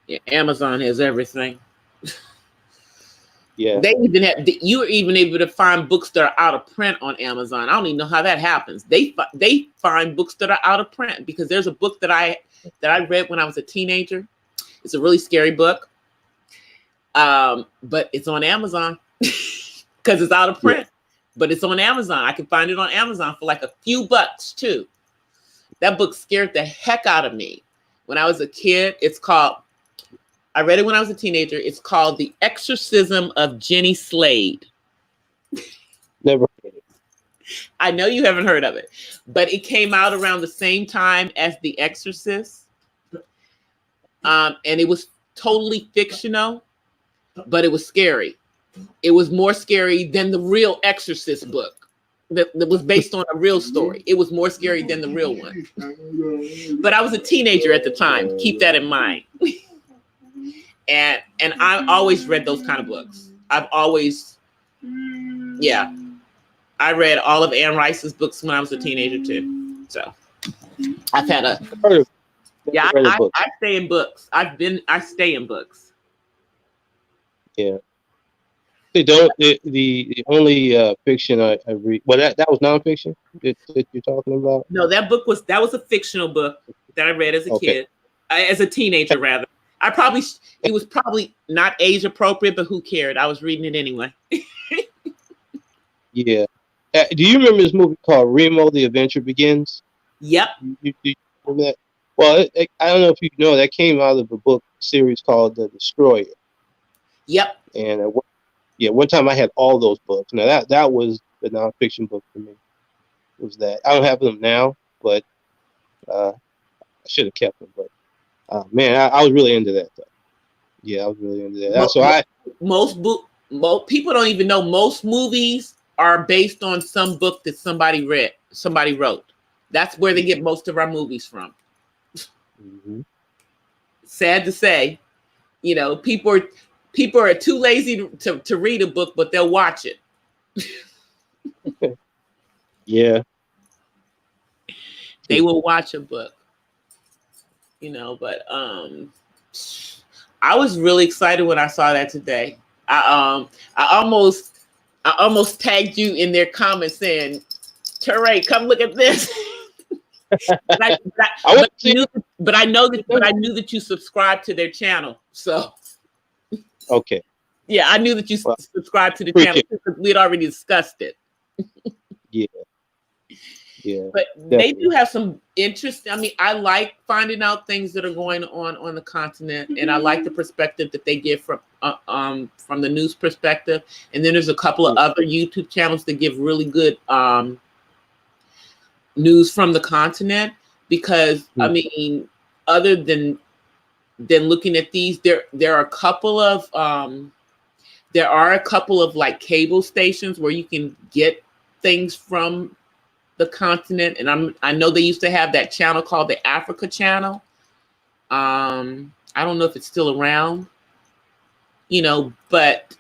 Yeah, Amazon has everything. Yeah. They even have. You were even able to find books that are out of print on Amazon. I don't even know how that happens. They find books that are out of print because there's a book that I read when I was a teenager. It's a really scary book, but it's on Amazon because it's out of print. Yeah. But it's on Amazon. I can find it on Amazon for like a few bucks too. That book scared the heck out of me when I was a kid. I read it when I was a teenager. It's called The Exorcism of Jenny Slade. Never heard it. I know you haven't heard of it, but it came out around the same time as The Exorcist. And it was totally fictional, but it was scary. It was more scary than the real Exorcist book that was based on a real story. It was more scary than the real one. But I was a teenager at the time. Keep that in mind. And I always read those kind of books. I read all of Anne Rice's books when I was a teenager too. So I've had I stay in books. I stay in books. Yeah. They don't. The only fiction I read. Well, that was nonfiction that you're talking about. No, that was a fictional book that I read as a Okay. kid, as a teenager rather. It was probably not age appropriate, but who cared? I was reading it anyway. Yeah. Do you remember this movie called Remo: The Adventure Begins? Yep. You remember that? Well, I don't know if you know that came out of a book series called The Destroyer. Yep. And one time I had all those books. Now that was the nonfiction book for me. Was that I don't have them now, but I should have kept them. But man, I was really into that though. Yeah, I was really into that. Most people don't even know most movies are based on some book that somebody wrote. That's where they get most of our movies from. Mm-hmm. Sad to say, people are too lazy to read a book, but they'll watch it. Yeah. They will watch a book. But I was really excited when I saw that today. I almost tagged you in their comments saying, "Teray, come look at this." but I know that you subscribed to their channel. So Okay. yeah, I knew that you subscribed to the channel because we'd already discussed it. Yeah. Yeah. But definitely. They do have some interest. I mean, I like finding out things that are going on the continent, and I like the perspective that they give from the news perspective. And then there's a couple of other YouTube channels that give really good news from the continent. Because I mean, other than looking at these, there are a couple of like cable stations where you can get things from the continent, and I know they used to have that channel called the Africa Channel. I don't know if it's still around, but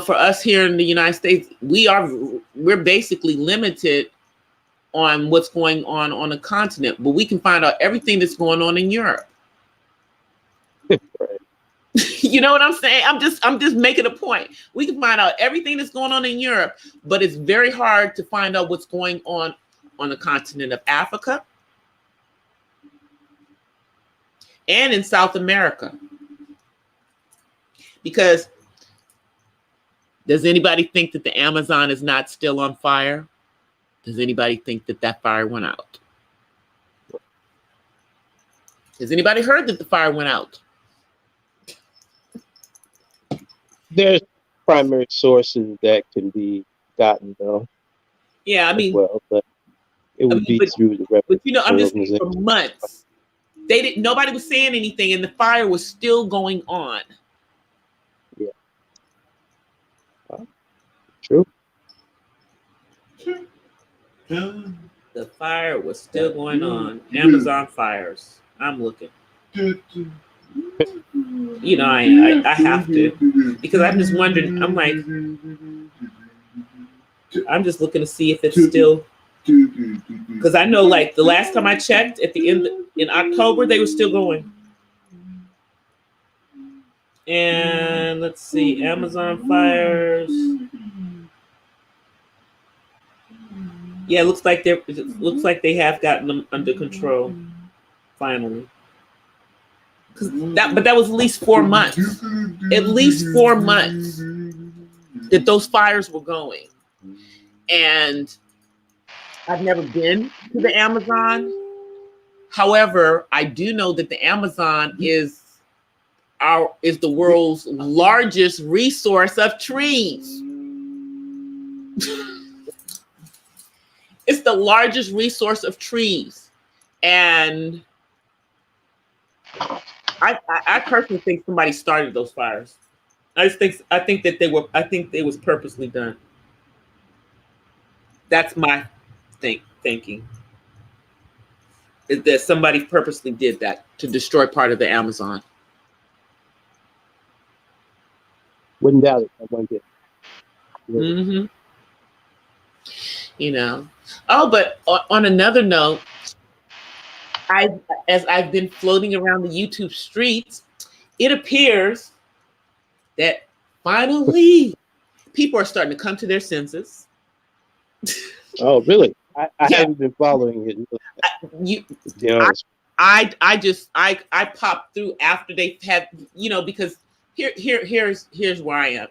for us here in the United States, we're basically limited on what's going on the continent, but we can find out everything that's going on in Europe. Right. You know what I'm saying? I'm just making a point. We can find out everything that's going on in Europe, but it's very hard to find out what's going on the continent of Africa and in South America. Because does anybody think that the Amazon is not still on fire? Does anybody think that fire went out? Has anybody heard that the fire went out? There's primary sources that can be gotten though. Yeah, I mean, but it would be through the but I'm just saying for months nobody was saying anything, and the fire was still going on. Yeah. True. The fire was still going on. Amazon fires. I'm looking. I have to, because I'm just wondering. I'm just looking to see if it's still, because I know, like, the last time I checked at the end in October, they were still going. And let's see, Amazon fires. Yeah, it looks like they have gotten them under control finally. But that was at least 4 months. At least 4 months that those fires were going. And I've never been to the Amazon. However, I do know that the Amazon is the world's largest resource of trees. It's the largest resource of trees. And I personally think somebody started those fires. I think it was purposely done. That's my thinking. Is that somebody purposely did that to destroy part of the Amazon. Wouldn't doubt it. I wouldn't get it. Mm-hmm. Oh, but on another note, as I've been floating around the YouTube streets, it appears that finally people are starting to come to their senses. Oh, really? I Yeah. haven't been following it. You, To be honest. I popped through after they've had, because here's where I am.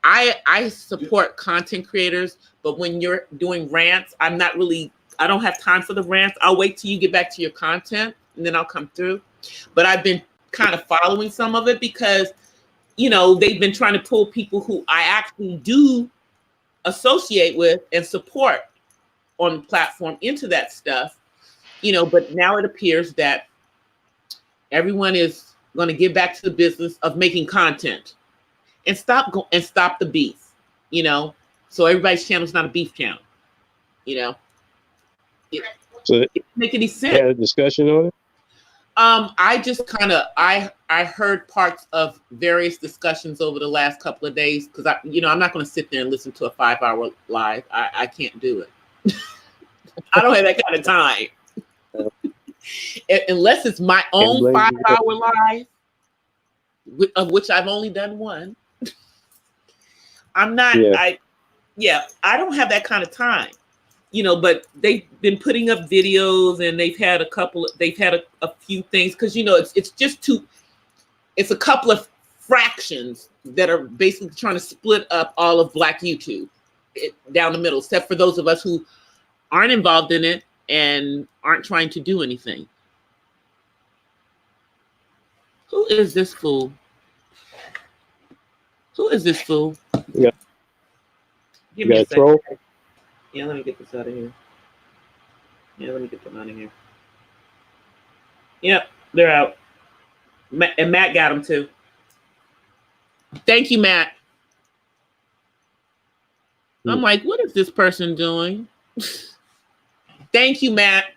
I support content creators, but when you're doing rants, I don't have time for the rants. I'll wait till you get back to your content and then I'll come through. But I've been kind of following some of it because, they've been trying to pull people who I actually do associate with and support on the platform into that stuff, but now it appears that everyone is going to get back to the business of making content and stop the beef, so everybody's channel is not a beef channel, it doesn't make any sense. Had a discussion on it. I just kind of I heard parts of various discussions over the last couple of days because I'm not going to sit there and listen to a 5-hour live. I can't do it. I don't have that kind of time. Unless it's my own 5-hour live, of which I've only done one. I'm not. Yeah. I don't have that kind of time. But they've been putting up videos and they've had a few things because it's a couple of fractions that are basically trying to split up all of Black YouTube down the middle, except for those of us who aren't involved in it and aren't trying to do anything. Who is this fool? Yeah. Give me a second. Troll? Yeah, let me get this out of here. Let me get them out of here. Yep, they're out. And Matt got them too. Thank you, Matt. I'm like, what is this person doing? Thank you, Matt.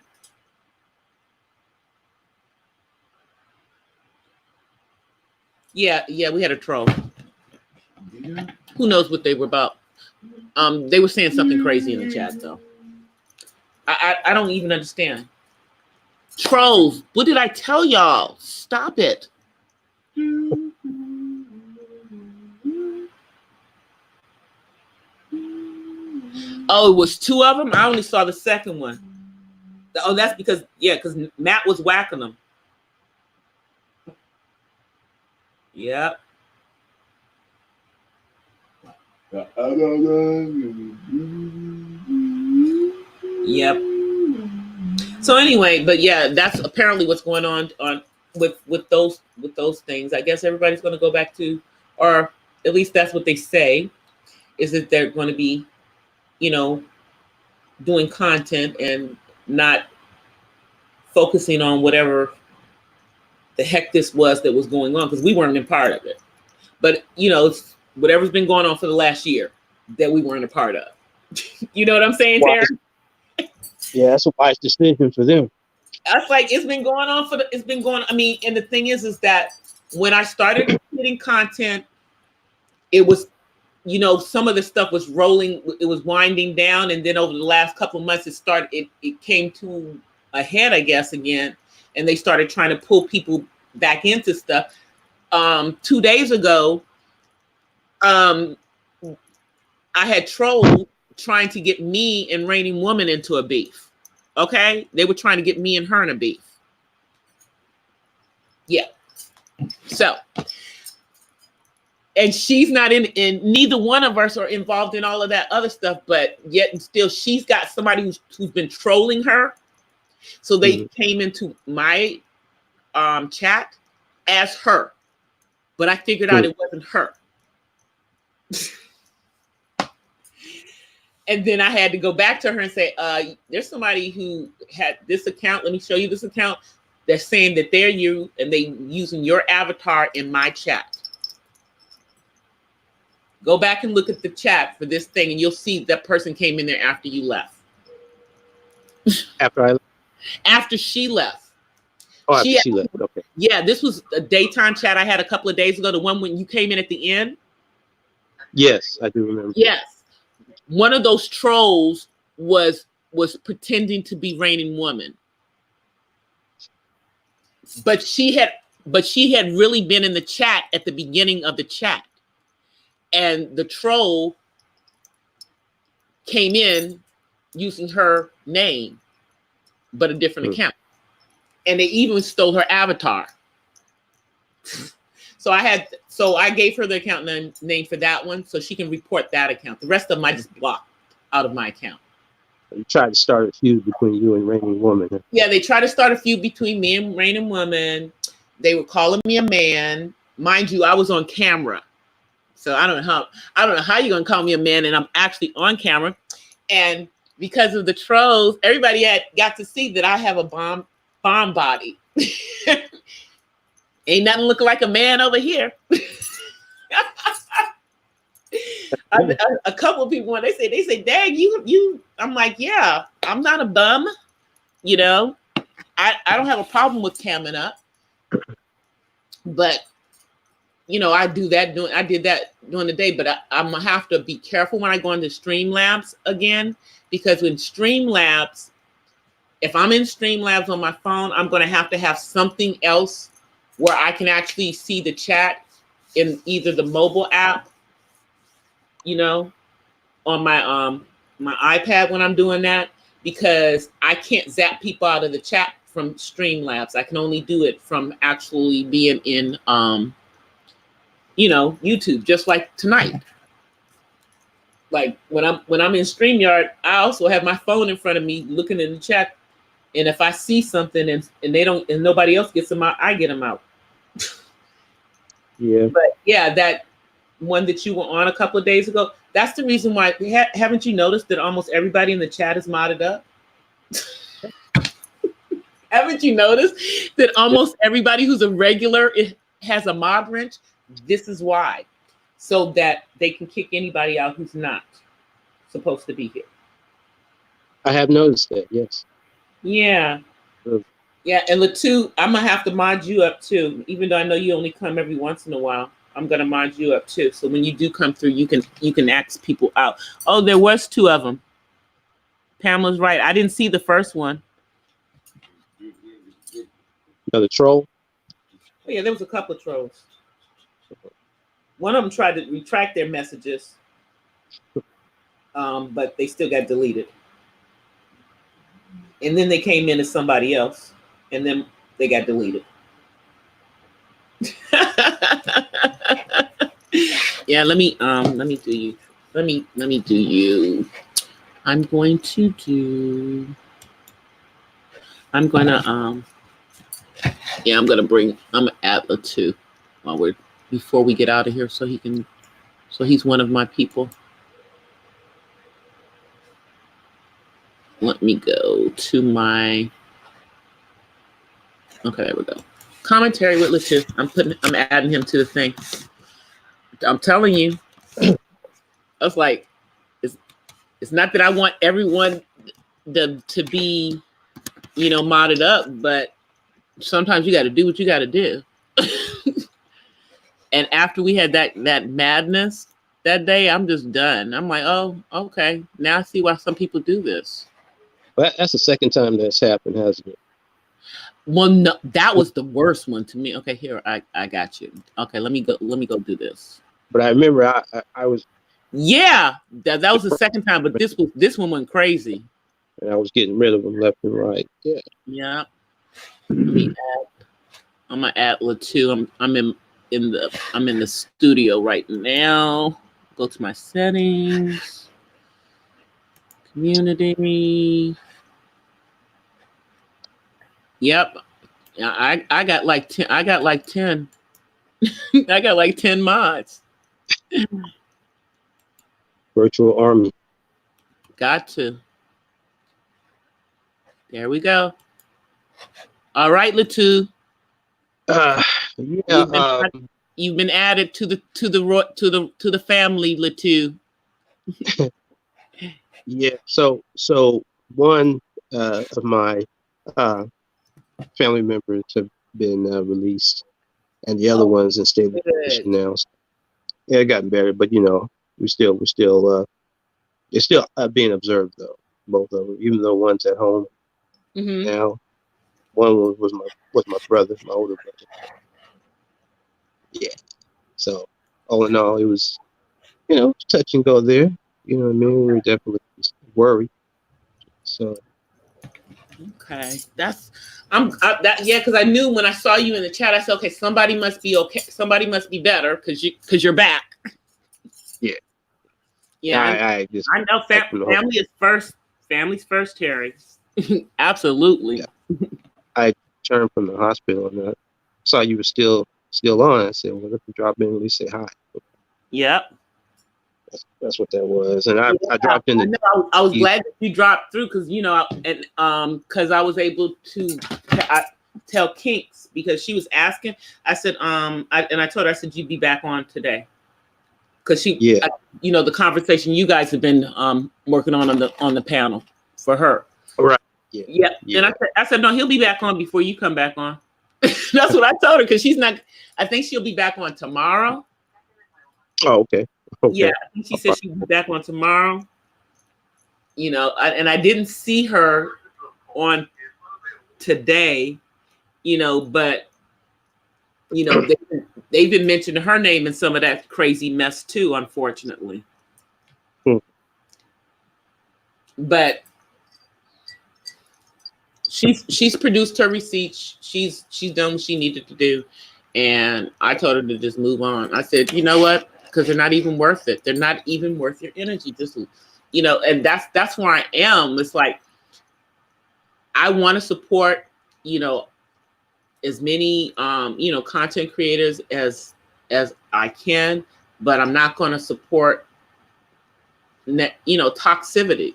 Yeah, we had a troll. Yeah. Who knows what they were about? They were saying something crazy in the chat, though. I don't even understand. Trolls, what did I tell y'all? Stop it. Oh, it was 2 of them? I only saw the second one. Oh, that's because Matt was whacking them. Yep. Yep. So anyway, but yeah, that's apparently what's going on with those things. I guess everybody's going to go back to, or at least that's what they say, is that they're going to be, doing content and not focusing on whatever the heck this was that was going on, because we weren't a part of it. But it's whatever's been going on for the last year that we weren't a part of. You know what I'm saying, Terry? Yeah, that's a wise decision for them. That's like it's been going on. I mean, and the thing is that when I started creating content, it was, some of the stuff was rolling, it was winding down, and then over the last couple of months, it came to a head, I guess, again, and they started trying to pull people back into stuff. 2 days ago, I had trolls trying to get me and Reigning Woman into a beef. Okay, they were trying to get me and her in a beef. Yeah. So, and she's not in neither one of us are involved in all of that other stuff, but yet and still she's got somebody who's been trolling her. So they came into my chat as her, but I figured out it wasn't her. And then I had to go back to her and say, there's somebody who had this account. Let me show you this account. They're saying that they're you and they using your avatar in my chat. Go back and look at the chat for this thing and you'll see that person came in there after you left. After she left. Oh, after she left. Okay. Yeah, this was a daytime chat I had a couple of days ago. The one when you came in at the end. Yes, I do remember. Yes. One of those trolls was pretending to be Reigning Woman. But she had really been in the chat at the beginning of the chat. and the troll came in using her name, but a different account. And they even stole her avatar. So I gave her the account name for that one so she can report that account. The rest of them I just blocked out of my account. You tried to start a feud between you and Raining Woman. Huh? Yeah, they tried to start a feud between me and Raining Woman. They were calling me a man. Mind you, I was on camera. So I don't know how you're gonna call me a man and I'm actually on camera. And because of the trolls, everybody got to see that I have a bomb body. Ain't nothing looking like a man over here. A couple of people, when they say, dang, you, I'm like, yeah, I'm not a bum. You know, I don't have a problem with camming up, but you know, I did that during the day, but I'm gonna have to be careful when I go into Streamlabs again, because when Streamlabs, if I'm in Streamlabs on my phone, I'm gonna have to have something else where I can actually see the chat in either the mobile app, you know, on my my iPad when I'm doing that, because I can't zap people out of the chat from Streamlabs. I can only do it from actually being in you know, YouTube, just like tonight. Like when I'm in StreamYard, I also have my phone in front of me looking in the chat. And if I see something and they don't, and nobody else gets them out, I get them out. Yeah. But yeah, that one that you were on a couple of days ago, that's the reason why. Haven't you noticed that almost everybody in the chat is modded up? Haven't you noticed that almost everybody who's a regular has a mod wrench? This is why. So that they can kick anybody out who's not supposed to be here. I have noticed that, yes. Yeah. Yeah, and Latu, I'm gonna have to mod you up too. Even though I know you only come every once in a while, I'm gonna mod you up too. So when you do come through, you can ask people out. Oh, there was 2 of them. Pamela's right. I didn't see the first one. Another troll? Oh, yeah, there was a couple of trolls. One of them tried to retract their messages, but they still got deleted. And then they came in as somebody else, and then they got deleted. Yeah, let me do you. Let me do you. I'm gonna add Latu before we get out of here, so he's one of my people. Let me go to my, okay, there we go. Commentary with Latu. I'm adding him to the thing. I'm telling you, I was like, it's not that I want everyone to be, you know, modded up, but sometimes you got to do what you got to do. And after we had that madness that day, I'm just done. I'm like, oh, okay. Now I see why some people do this. Well, that's the second time that's happened, hasn't it? Well, no, that was the worst one to me. Okay, here, I got you. Okay, let me go do this. But I remember I was. Yeah, that was the second time, but this one went crazy. And I was getting rid of them left and right. Yeah. Yeah. I'm gonna add Latu. I'm in the studio right now. Go to my settings, community. Yep. I got like 10. I got like 10. I got like 10 mods. Virtual army. Got to. There we go. All right, Latu. Yeah. You've been added to the family, Latu. Yeah. So one of my family members have been released, and the other one's in stable position now. So, yeah, it got better, but you know, we're still it's still being observed though. Both of them, even though one's at home now. One was my brother, my older brother. Yeah. So all in all, it was touch and go there. You know what I mean? We were definitely worried. So Okay, yeah, because I knew when I saw you in the chat, I said, okay, somebody must be okay, somebody must be better you're back. yeah, Yeah, I just I know family is first. Family's first, Terry. Absolutely. Yeah. I returned from the hospital and I saw you were still on. I said, well, let me drop in and at least say hi. Yep. That's what that was. And I dropped in. I was glad that you dropped through because because I was able to tell Kinks because she was asking. I said I told her, I said, you'd be back on today because the conversation you guys have been working on the panel for her. Right. Yeah. And I said no, he'll be back on before you come back on. That's what I told her because she's not. I think she'll be back on tomorrow. Oh, okay. Yeah, I think she said she'll be back on tomorrow. And I didn't see her on today, but they've been mentioning her name in some of that crazy mess too, unfortunately. But she's produced her receipts. She's done what she needed to do, and I told her to just move on. I said, you know what? Because they're not even worth it. They're not even worth your energy. Just and that's where I am. It's like I want to support as many content creators as I can, but I'm not going to support toxicity.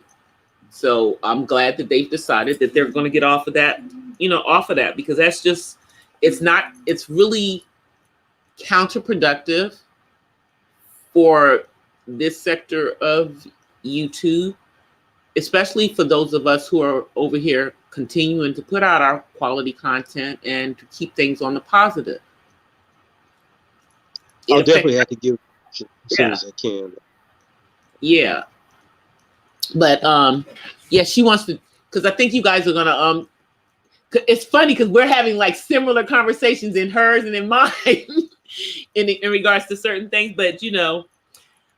So I'm glad that they've decided that they're going to get off of that because that's just it's really counterproductive for this sector of YouTube, especially for those of us who are over here continuing to put out our quality content and to keep things on the positive. I'll definitely have to give it as soon as I can. Yeah. But yeah, she wants to, because I think you guys are gonna it's funny because we're having like similar conversations in hers and in mine in regards to certain things, but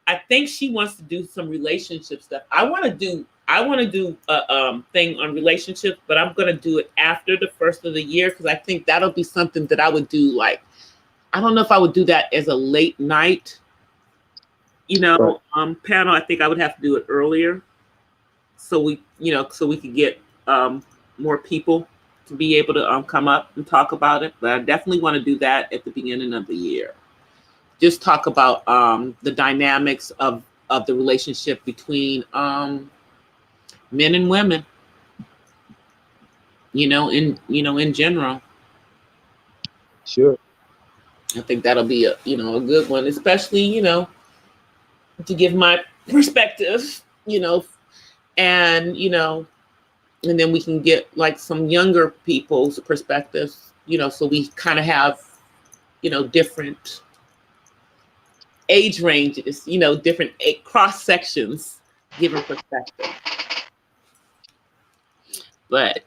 I think she wants to do some relationship stuff. I want to do a thing on relationships, but I'm gonna do it after the first of the year because I think that'll be something that I would do. Like, I don't know if I would do that as a late night, panel. I think I would have to do it earlier, so we could get more people to be able to come up and talk about it. But I definitely want to do that at the beginning of the year. Just talk about the dynamics of the relationship between men and women, in general. Sure. I think that'll be a good one, especially, to give my perspective, and, and then we can get like some younger people's perspectives, so we kind of have, different age ranges, different cross sections given perspective. But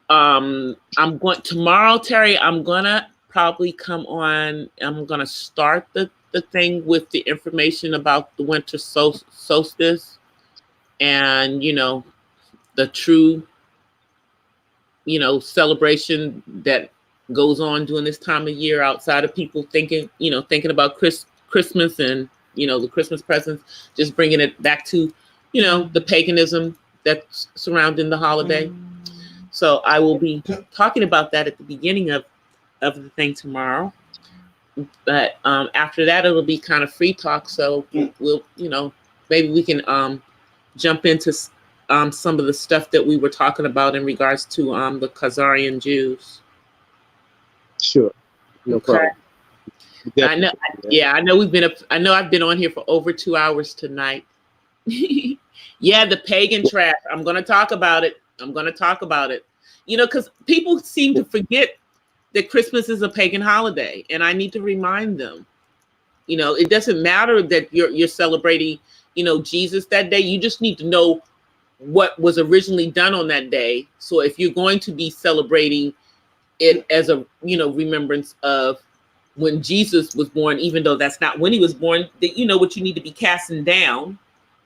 I'm going tomorrow, Terry, I'm gonna probably come on. I'm gonna start the thing with the information about the winter solstice and the true celebration that goes on during this time of year outside of people thinking about Christmas and the Christmas presents, just bringing it back to the paganism that's surrounding the holiday. So I will be talking about that at the beginning of the thing tomorrow. But after that, it'll be kind of free talk. So we'll, maybe we can jump into some of the stuff that we were talking about in regards to the Khazarian Jews. Sure. No problem. I know. Yeah, I know I know I've been on here for over 2 hours tonight. Yeah, the pagan trash. I'm going to talk about it. Because people seem to forget that Christmas is a pagan holiday, and I need to remind them. It doesn't matter that you're celebrating, Jesus that day. You just need to know what was originally done on that day. So if you're going to be celebrating it as a, remembrance of when Jesus was born, even though that's not when he was born, that you know what you need to be casting down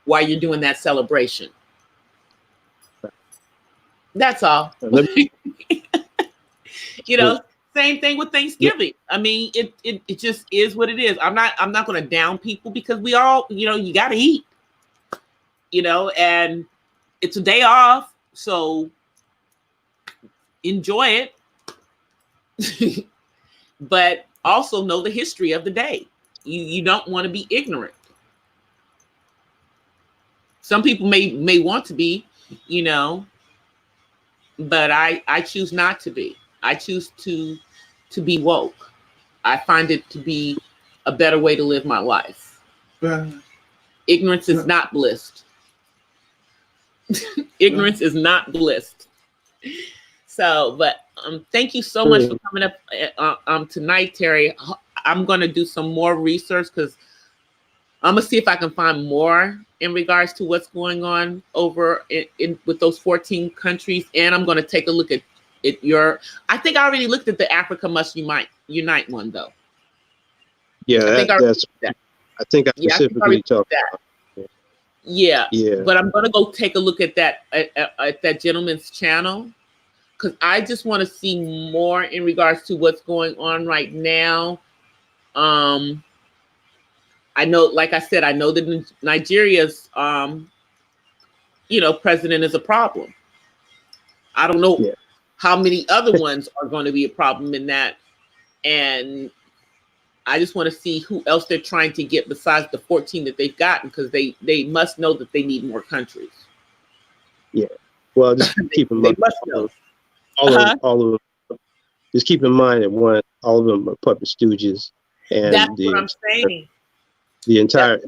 while you're doing that celebration. That's all. You know, same thing with Thanksgiving. I mean, it just is what it is. I'm not going to down people because we all, you know, you got to eat, you know, and it's a day off, so enjoy it. But also know the history of the day. You don't want to be ignorant. Some people may want to be, you know, but I choose not to be. I choose to be woke. I find it to be a better way to live my life. Ignorance is not bliss. Ignorance is not bliss. So, but thank you so much for coming up tonight, Terry. I'm going to do some more research because I'm going to see if I can find more in regards to what's going on over in with those 14 countries. And I'm going to take a look at I think I already looked at the Africa Must Unite one, though. Yeah, I think I specifically talked about that. Yeah, but I'm going to go take a look at that at that gentleman's channel, because I just want to see more in regards to what's going on right now. I know, like I said, I know that Nigeria's, you know, president is a problem. I don't know how many other ones are going to be a problem in that. And I just want to see who else they're trying to get besides the 14 that they've gotten, because they must know that they need more countries. Yeah. Well, just keep in mind. They must know. All of them. Just keep in mind that all of them are puppet stooges, and that's what I'm saying. The entire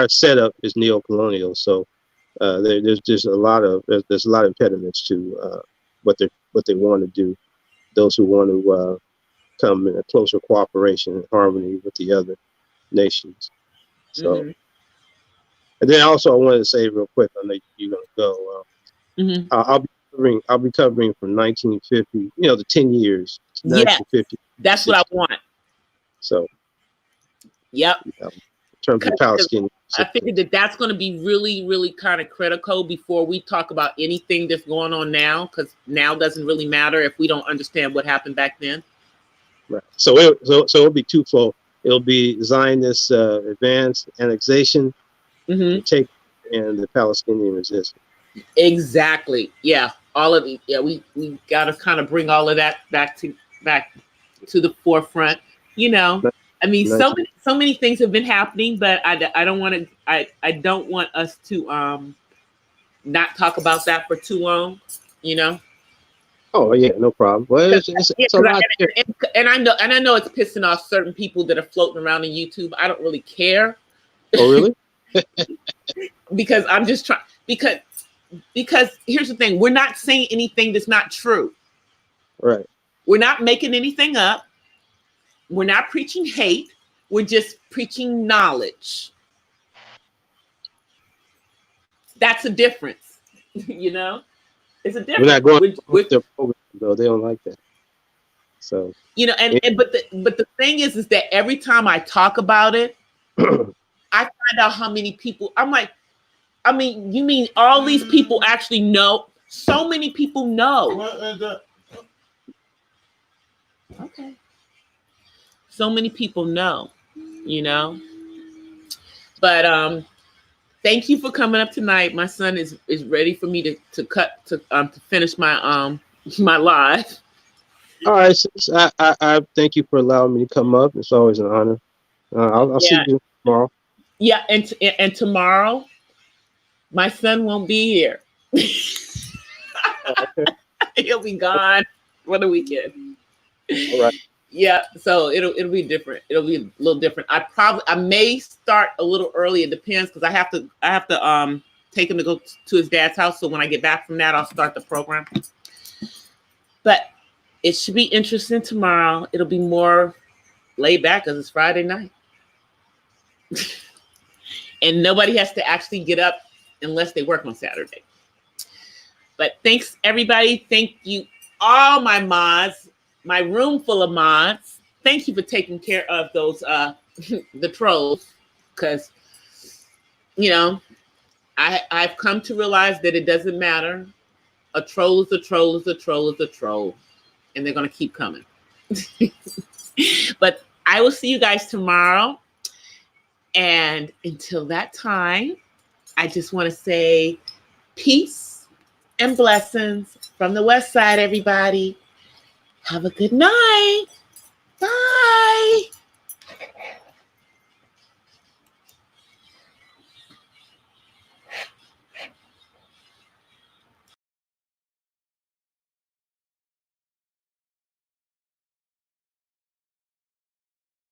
setup is neo-colonial. So there's just a lot of impediments to what they want to do. Those who want to come in a closer cooperation and harmony with the other nations. So, and then also I wanted to say real quick, I know you're gonna go. I'll be covering from 1950, you know, the 10 years. 1950. That's what I want. So, yep. You know, in terms of Palestinian, I figured that's going to be really, really kind of critical before we talk about anything that's going on now, because now doesn't really matter if we don't understand what happened back then. Right. So it'll be twofold. It'll be Zionist advanced annexation, take, and the Palestinian resistance. Exactly. Yeah. All of it. Yeah. We got to kind of bring all of that back to the forefront. You know, I mean, so many things have been happening, but I don't want to. I don't want us to not talk about that for too long. You know. Oh yeah, no problem. Well, it's a lot. And I know it's pissing off certain people that are floating around on YouTube. I don't really care. Oh really? Because I'm just trying. Because here's the thing: we're not saying anything that's not true. Right. We're not making anything up. We're not preaching hate. We're just preaching knowledge. That's a difference. You know, it's a difference. We're not going with their program, though. They don't like that. So you know, but the thing is that every time I talk about it, I find out how many people. I'm like, I mean, you mean all these people actually know? So many people know. Okay. So many people know, you know. But thank you for coming up tonight. My son is ready for me to finish my my live. All right, sis, I thank you for allowing me to come up. It's always an honor. I'll see you tomorrow. Yeah, and tomorrow, my son won't be here. Okay. He'll be gone for the weekend. All right. Yeah, so it'll be different. It'll be a little different. I may start a little early. It depends, because I have to take him to go to his dad's house. So when I get back from that, I'll start the program. But it should be interesting tomorrow. It'll be more laid back because it's Friday night. And nobody has to actually get up unless they work on Saturday. But thanks, everybody. Thank you, all my mods, my room full of mods. thank you for taking care of those the trolls, because you know I've come to realize that it doesn't matter. A troll is a troll is a troll is a troll, and they're gonna keep coming. But I will see you guys tomorrow, and until that time, I just want to say peace and blessings from the West Side, everybody. Have a good night. Bye.